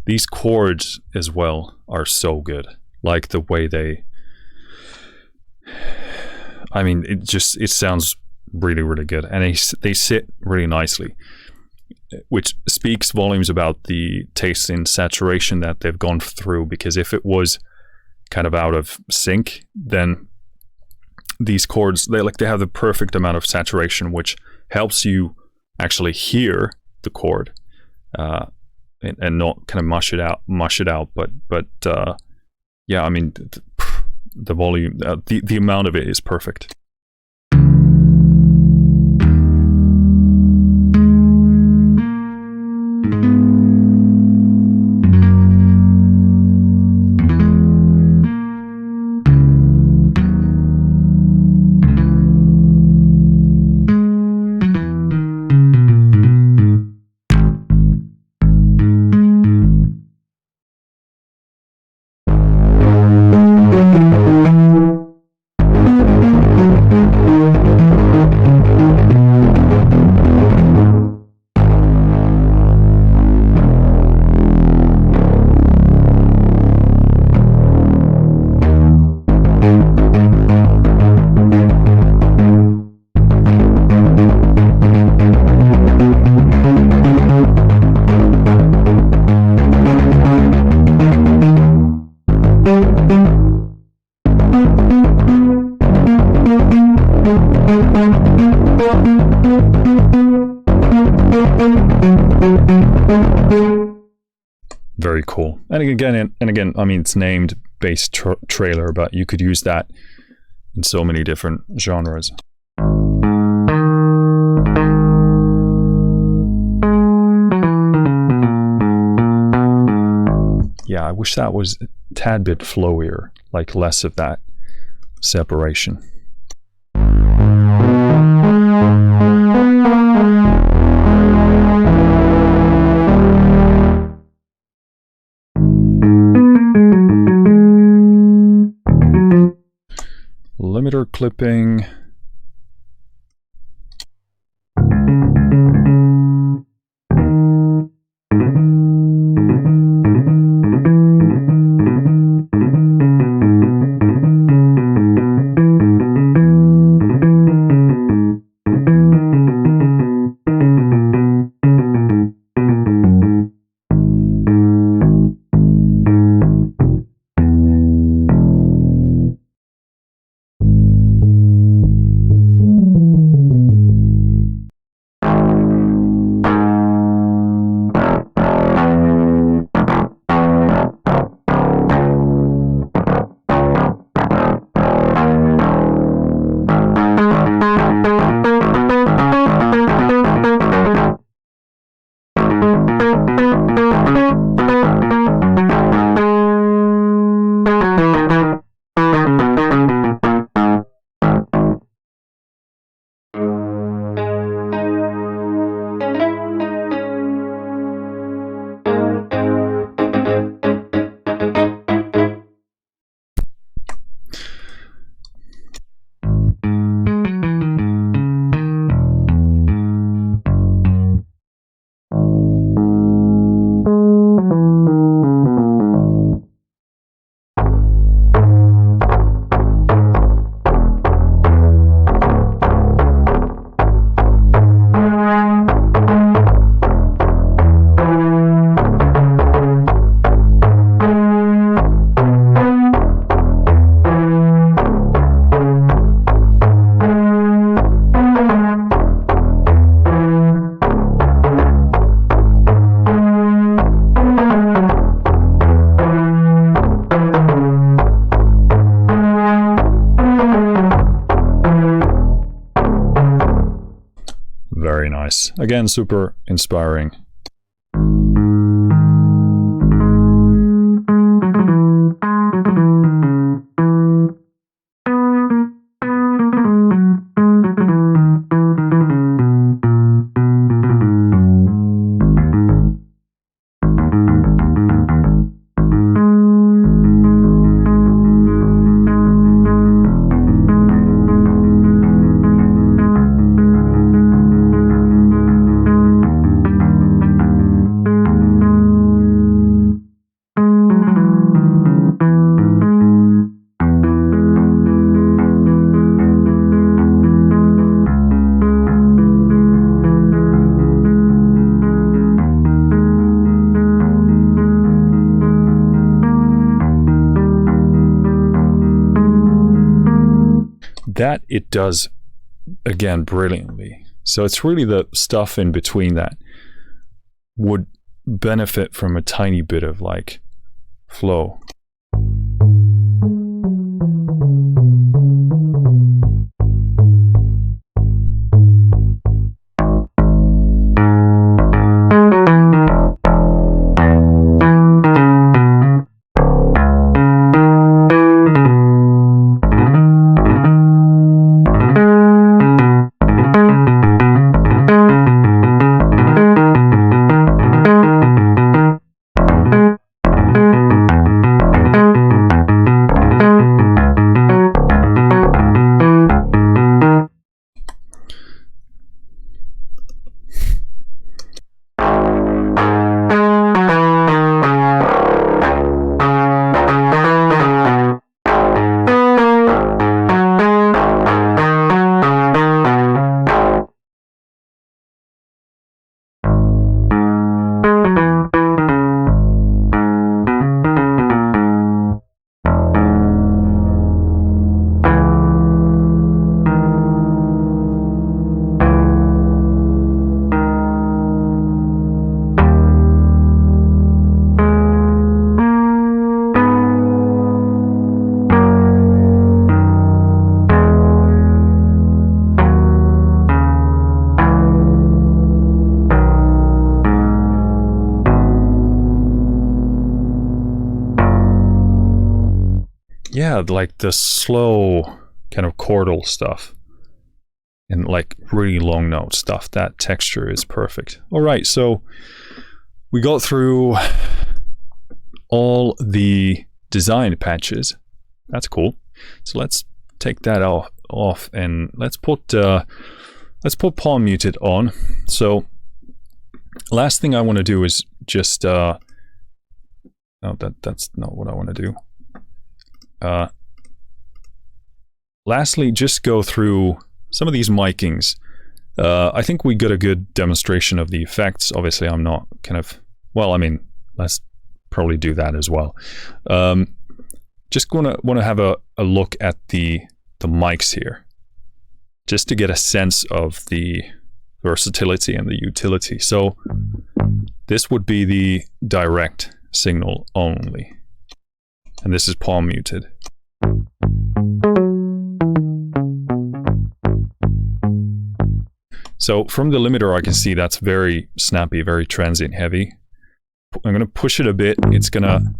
These chords as well are so good. Like the way they, I mean, it sounds really, really good. And they sit really nicely, which speaks volumes about the taste in saturation that they've gone through. Because if it was kind of out of sync, then these chords, they have the perfect amount of saturation, which helps you actually hear the chord. And not kind of mush it out, but yeah, I mean, the volume, the amount of it is perfect. Very cool. And again, I mean, it's named bass trailer, but you could use that in so many different genres. Yeah, I wish that was a tad bit flowier, like less of that separation. Limiter clipping. Very nice. Again, super inspiring. That it does, again, brilliantly. So it's really the stuff in between that would benefit from a tiny bit of like flow. Yeah, like the slow kind of chordal stuff and like really long note stuff. That texture is perfect. All right, so we got through all the design patches. That's cool. So let's take that off and let's put palm muted on. So last thing I want to do is just no, that's not what I want to do. Lastly, just go through some of these micings. I think we got a good demonstration of the effects. Obviously, I'm not kind of, well, I mean, let's probably do that as well. Just want to have a look at the mics here, just to get a sense of the versatility and the utility. So this would be the direct signal only. And this is palm muted. So from the limiter, I can see that's very snappy, very transient heavy. I'm going to push it a bit. It's going to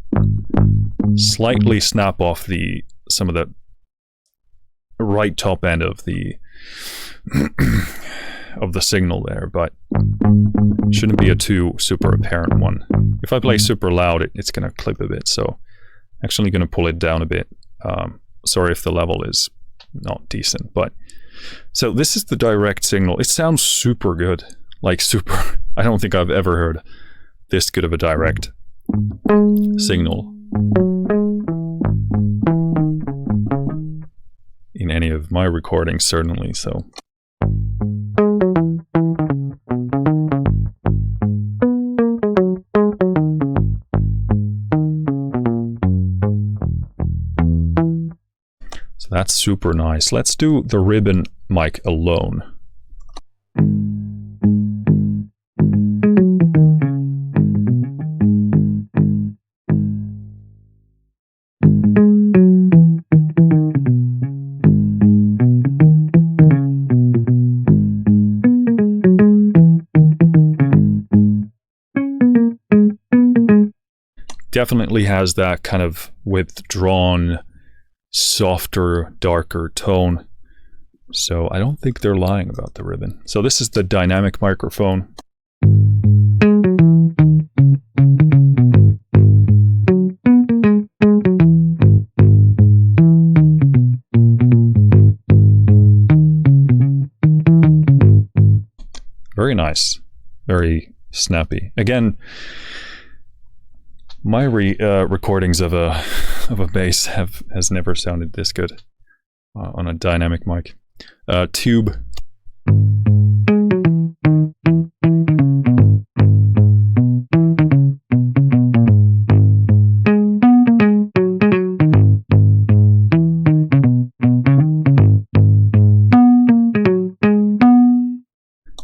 slightly snap off some of the right top end of the of the signal there, but shouldn't be a too super apparent one. If I play super loud, it's going to clip a bit. So actually going to pull it down a bit. Sorry if the level is not decent, but so this is the direct signal. It sounds super good, like super. I don't think I've ever heard this good of a direct signal in any of my recordings, certainly. So that's super nice. Let's do the ribbon mic alone. Definitely has that kind of withdrawn, softer, darker tone. So I don't think they're lying about the ribbon. So this is the dynamic microphone. Very nice, very snappy. Again, my recordings of a bass has never sounded this good on a dynamic mic. Tube.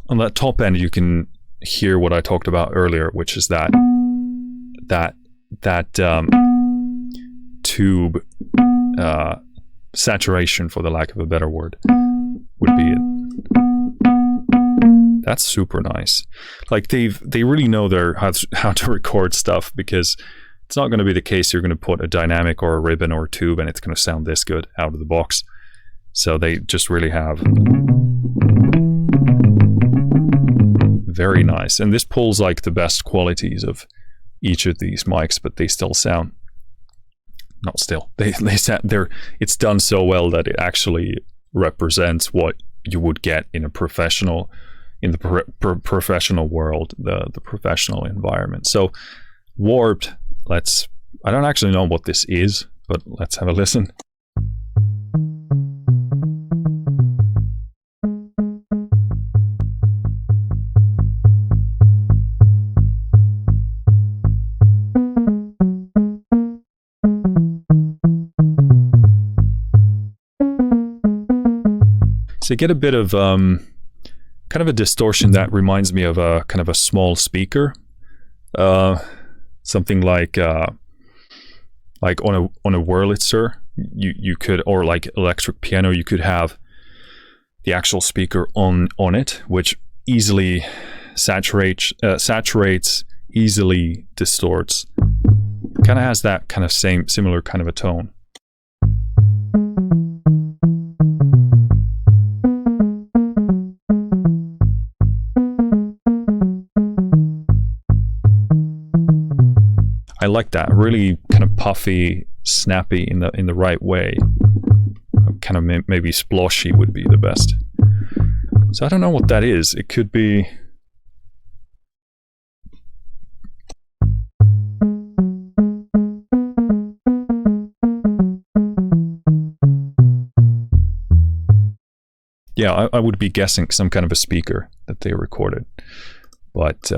On that top end, you can hear what I talked about earlier, which is that tube saturation, for the lack of a better word, would be it. That's super nice. Like they really know how to record stuff, because it's not going to be the case you're going to put a dynamic or a ribbon or a tube and it's going to sound this good out of the box. So they just really have. Very nice. And this pulls like the best qualities of each of these mics, but they still sound, not still, they sound, it's done so well that it actually represents what you would get in a professional, in the professional world, the professional environment. So Warped, I don't actually know what this is, but let's have a listen. So you get a bit of kind of a distortion that reminds me of a kind of a small speaker, something like on a Wurlitzer, you could, or like electric piano, you could have the actual speaker on it, which easily saturates, easily distorts. Kind of has that kind of similar kind of a tone. I like that, really kind of puffy, snappy in the right way. Kind of maybe sploshy would be the best. So I don't know what that is. It could be. Yeah, I would be guessing some kind of a speaker that they recorded, but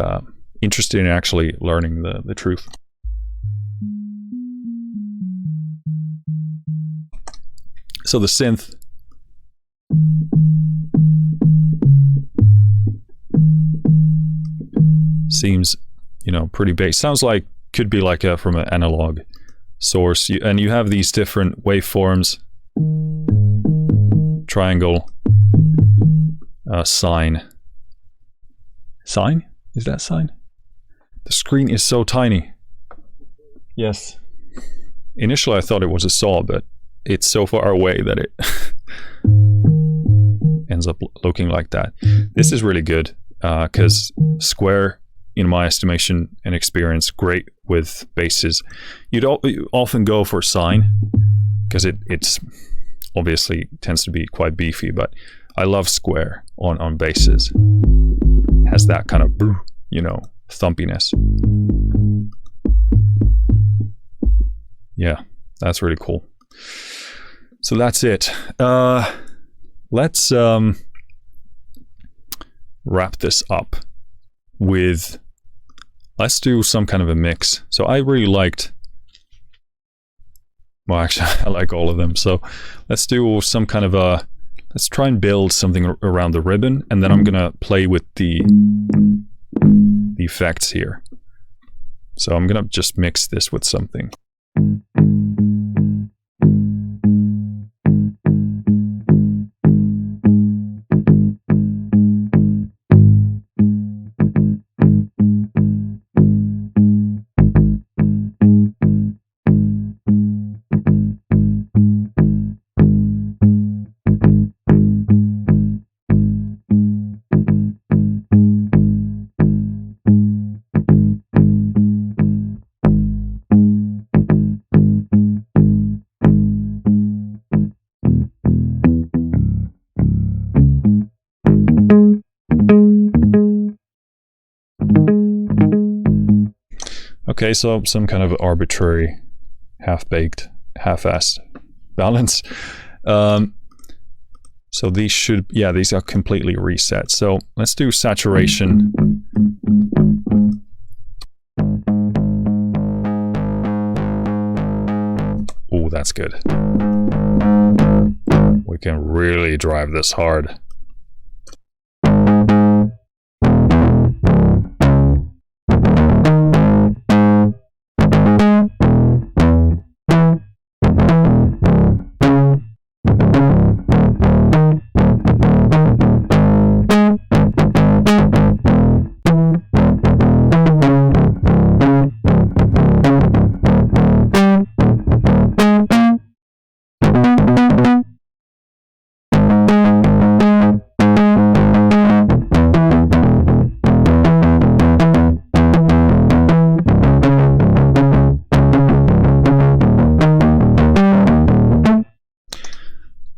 interested in actually learning the truth. So the synth seems, pretty bass. Sounds like, could be like from an analog source. And you have these different waveforms, triangle, sine, Sine? Is that sine? The screen is so tiny. Yes. Initially I thought it was a saw, but it's so far away that it ends up looking like that. This is really good because square, in my estimation and experience, great with bases. You often go for sine because it's obviously tends to be quite beefy, but I love square on bases. Has that kind of, you know, thumpiness. Yeah, that's really cool. So that's it. Let's wrap this up with, let's do some kind of a mix. So I really liked, well, actually I like all of them. So let's do some kind of a, let's try and build something around the ribbon, and then I'm gonna play with the effects here. So I'm gonna just mix this with something. Okay, so some kind of arbitrary, half-baked, half-assed balance. So these should, yeah, these are completely reset. So let's do saturation. Ooh, that's good. We can really drive this hard.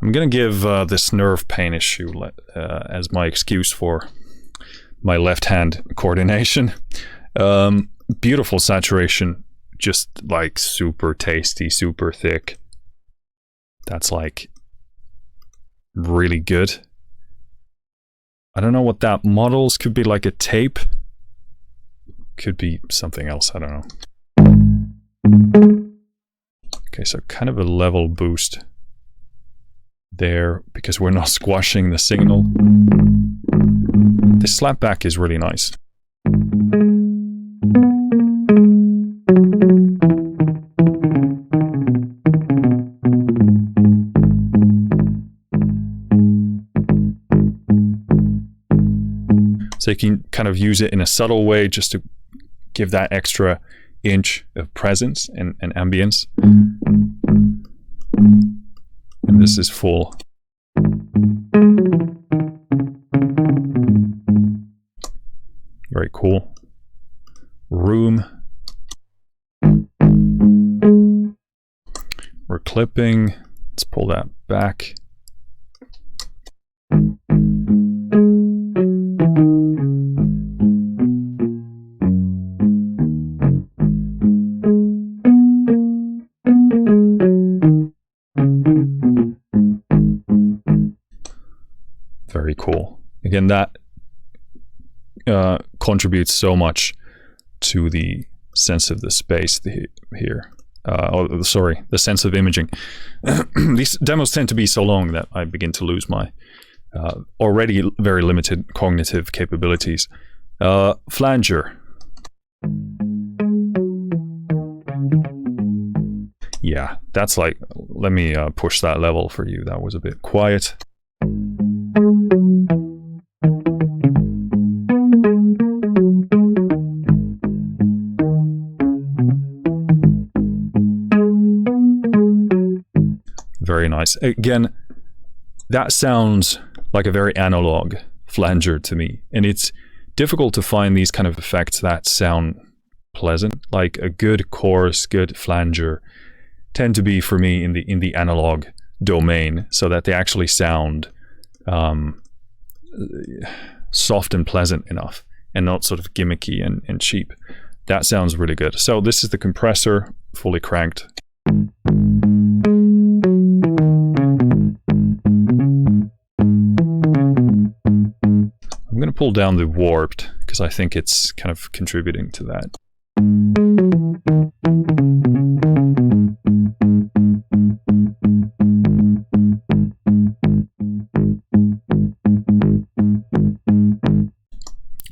I'm gonna give this nerve pain issue as my excuse for my left hand coordination. Beautiful saturation, just like super tasty, super thick. That's like really good. I don't know what that models could be, like a tape. Could be something else, I don't know. Okay, so kind of a level boost there because we're not squashing the signal. This slapback is really nice. So you can kind of use it in a subtle way just to give that extra inch of presence and ambience. And this is full. Very cool. Room. We're clipping. Let's pull that back. Very cool. Again, that contributes so much to the sense of the space here. Sorry, the sense of imaging. These demos tend to be so long that I begin to lose my already very limited cognitive capabilities. Flanger. Yeah, that's like, let me push that level for you. That was a bit quiet. again, that sounds like a very analog flanger to me, and it's difficult to find these kind of effects that sound pleasant. Like a good chorus, good flanger tend to be, for me, in the analog domain, so that they actually sound soft and pleasant enough, and not sort of gimmicky and cheap. That sounds really good. So this is the compressor, fully cranked. I'm going to pull down the warped, because I think it's kind of contributing to that.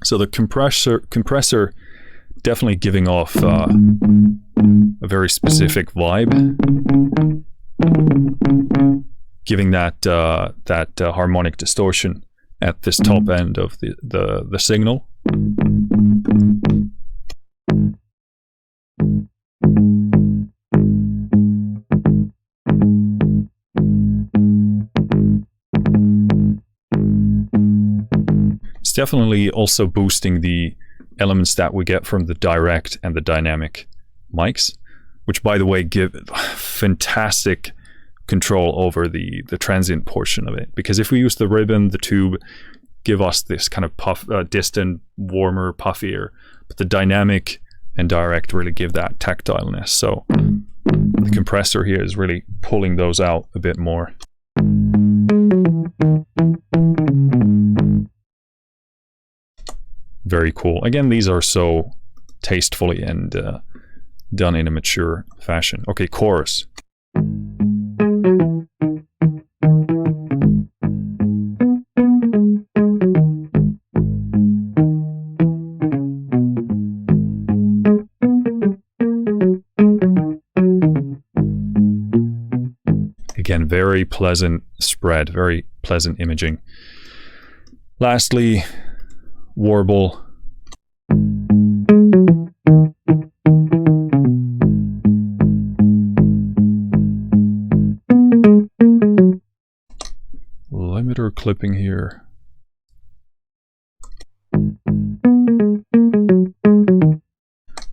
So the compressor definitely giving off a very specific vibe, giving that harmonic distortion at this top end of the signal. It's definitely also boosting the elements that we get from the direct and the dynamic mics, which, by the way, give fantastic control over the transient portion of it. Because if we use the ribbon, the tube give us this kind of distant, warmer, puffier, but the dynamic and direct really give that tactileness. So the compressor here is really pulling those out a bit more. Very cool. Again, these are so tastefully and done in a mature fashion. Okay, chorus. Again, very pleasant spread, very pleasant imaging. Lastly, warble. Limiter clipping here.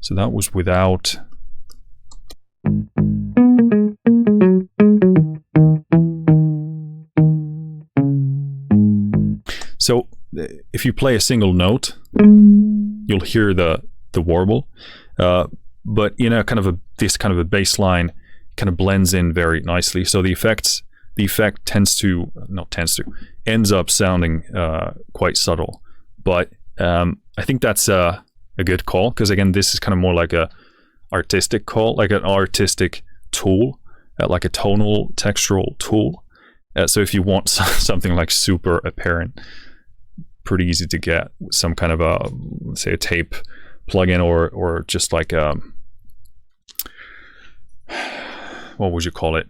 So that was without. So if you play a single note, you'll hear the warble, but in a kind of this kind of a bass line kind of blends in very nicely. So the effect ends up sounding quite subtle, but I think that's a good call, because again, this is kind of more like a artistic call, like an artistic tool, like a tonal textural tool. So if you want something like super apparent, pretty easy to get, some kind of a, say, a tape plugin, or just like a, what would you call it?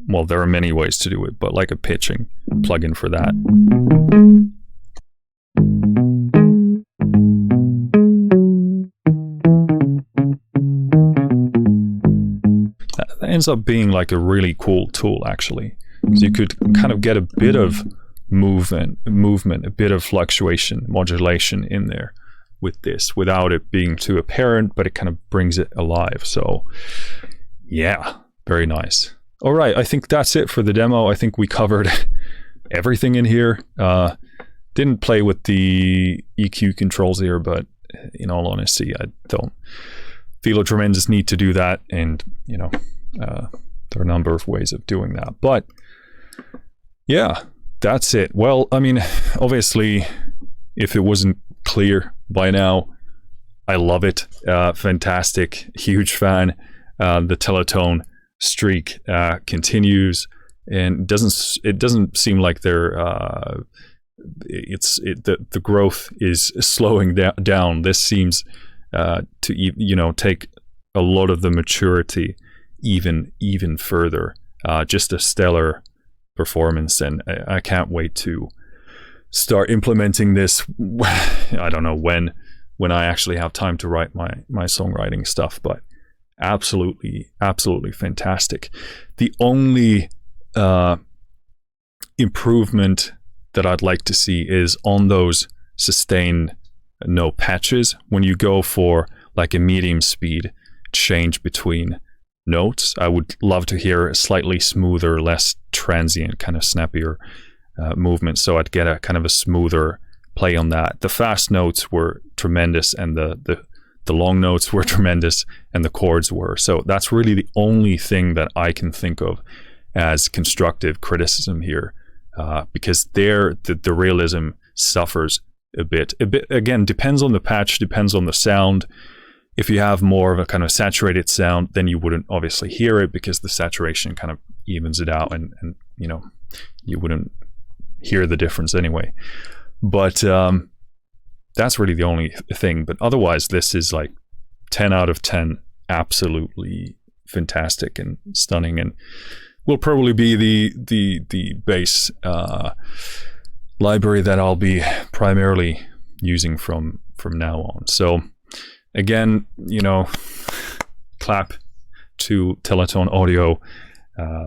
Well, there are many ways to do it, but like a pitching plugin for that. That ends up being like a really cool tool, actually, because you could kind of get a bit of movement, a bit of fluctuation, modulation in there with this, without it being too apparent, but it kind of brings it alive. So yeah, very nice. All right, I think that's it for the demo. I think we covered everything in here. Didn't play with the EQ controls here, but in all honesty, I don't feel a tremendous need to do that. And, you know, there are a number of ways of doing that. But yeah, that's it. Well, I mean, obviously, if it wasn't clear by now, I love it. Fantastic, huge fan. The Teletone streak continues, and it doesn't seem like the growth is slowing down. This seems to take a lot of the maturity even further. Just a stellar performance, and I can't wait to start implementing this. I don't know when I actually have time to write my songwriting stuff, but absolutely fantastic. The only improvement that I'd like to see is on those sustained note patches. When you go for like a medium speed change between notes, I would love to hear a slightly smoother, less transient, kind of snappier movement, so I'd get a kind of a smoother play on that. The fast notes were tremendous, and the long notes were tremendous, and the chords were. So that's really the only thing that I can think of as constructive criticism here, because there the realism suffers a bit. Again, depends on the patch, depends on the sound. If you have more of a kind of saturated sound, then you wouldn't obviously hear it, because the saturation kind of evens it out, and you know, you wouldn't hear the difference anyway. But that's really the only thing. But otherwise, this is like 10 out of 10, absolutely fantastic and stunning, and will probably be the bass library that I'll be primarily using from now on. So again, you know, clap to Teletone Audio.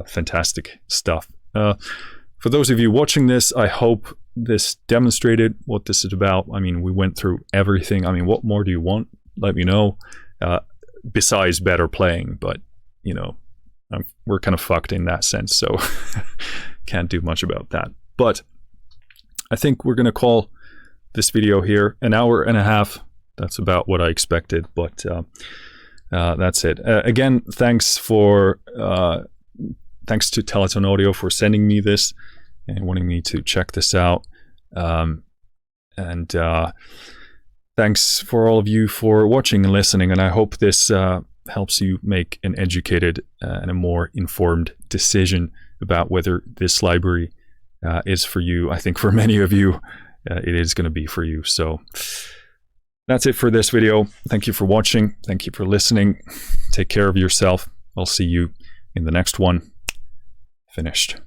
Fantastic stuff. For those of you watching this, I hope this demonstrated what this is about. I mean, we went through everything. I mean, what more do you want? Let me know. Besides better playing, but you know, we're kind of fucked in that sense, so can't do much about that. But I think we're gonna call this video here. An hour and a half. That's about what I expected, but that's it. Again, thanks to Teletone Audio for sending me this and wanting me to check this out. Thanks for all of you for watching and listening, and I hope this helps you make an educated and a more informed decision about whether this library is for you. I think for many of you, it is going to be for you. So that's it for this video. Thank you for watching. Thank you for listening. Take care of yourself. I'll see you in the next one. Finished.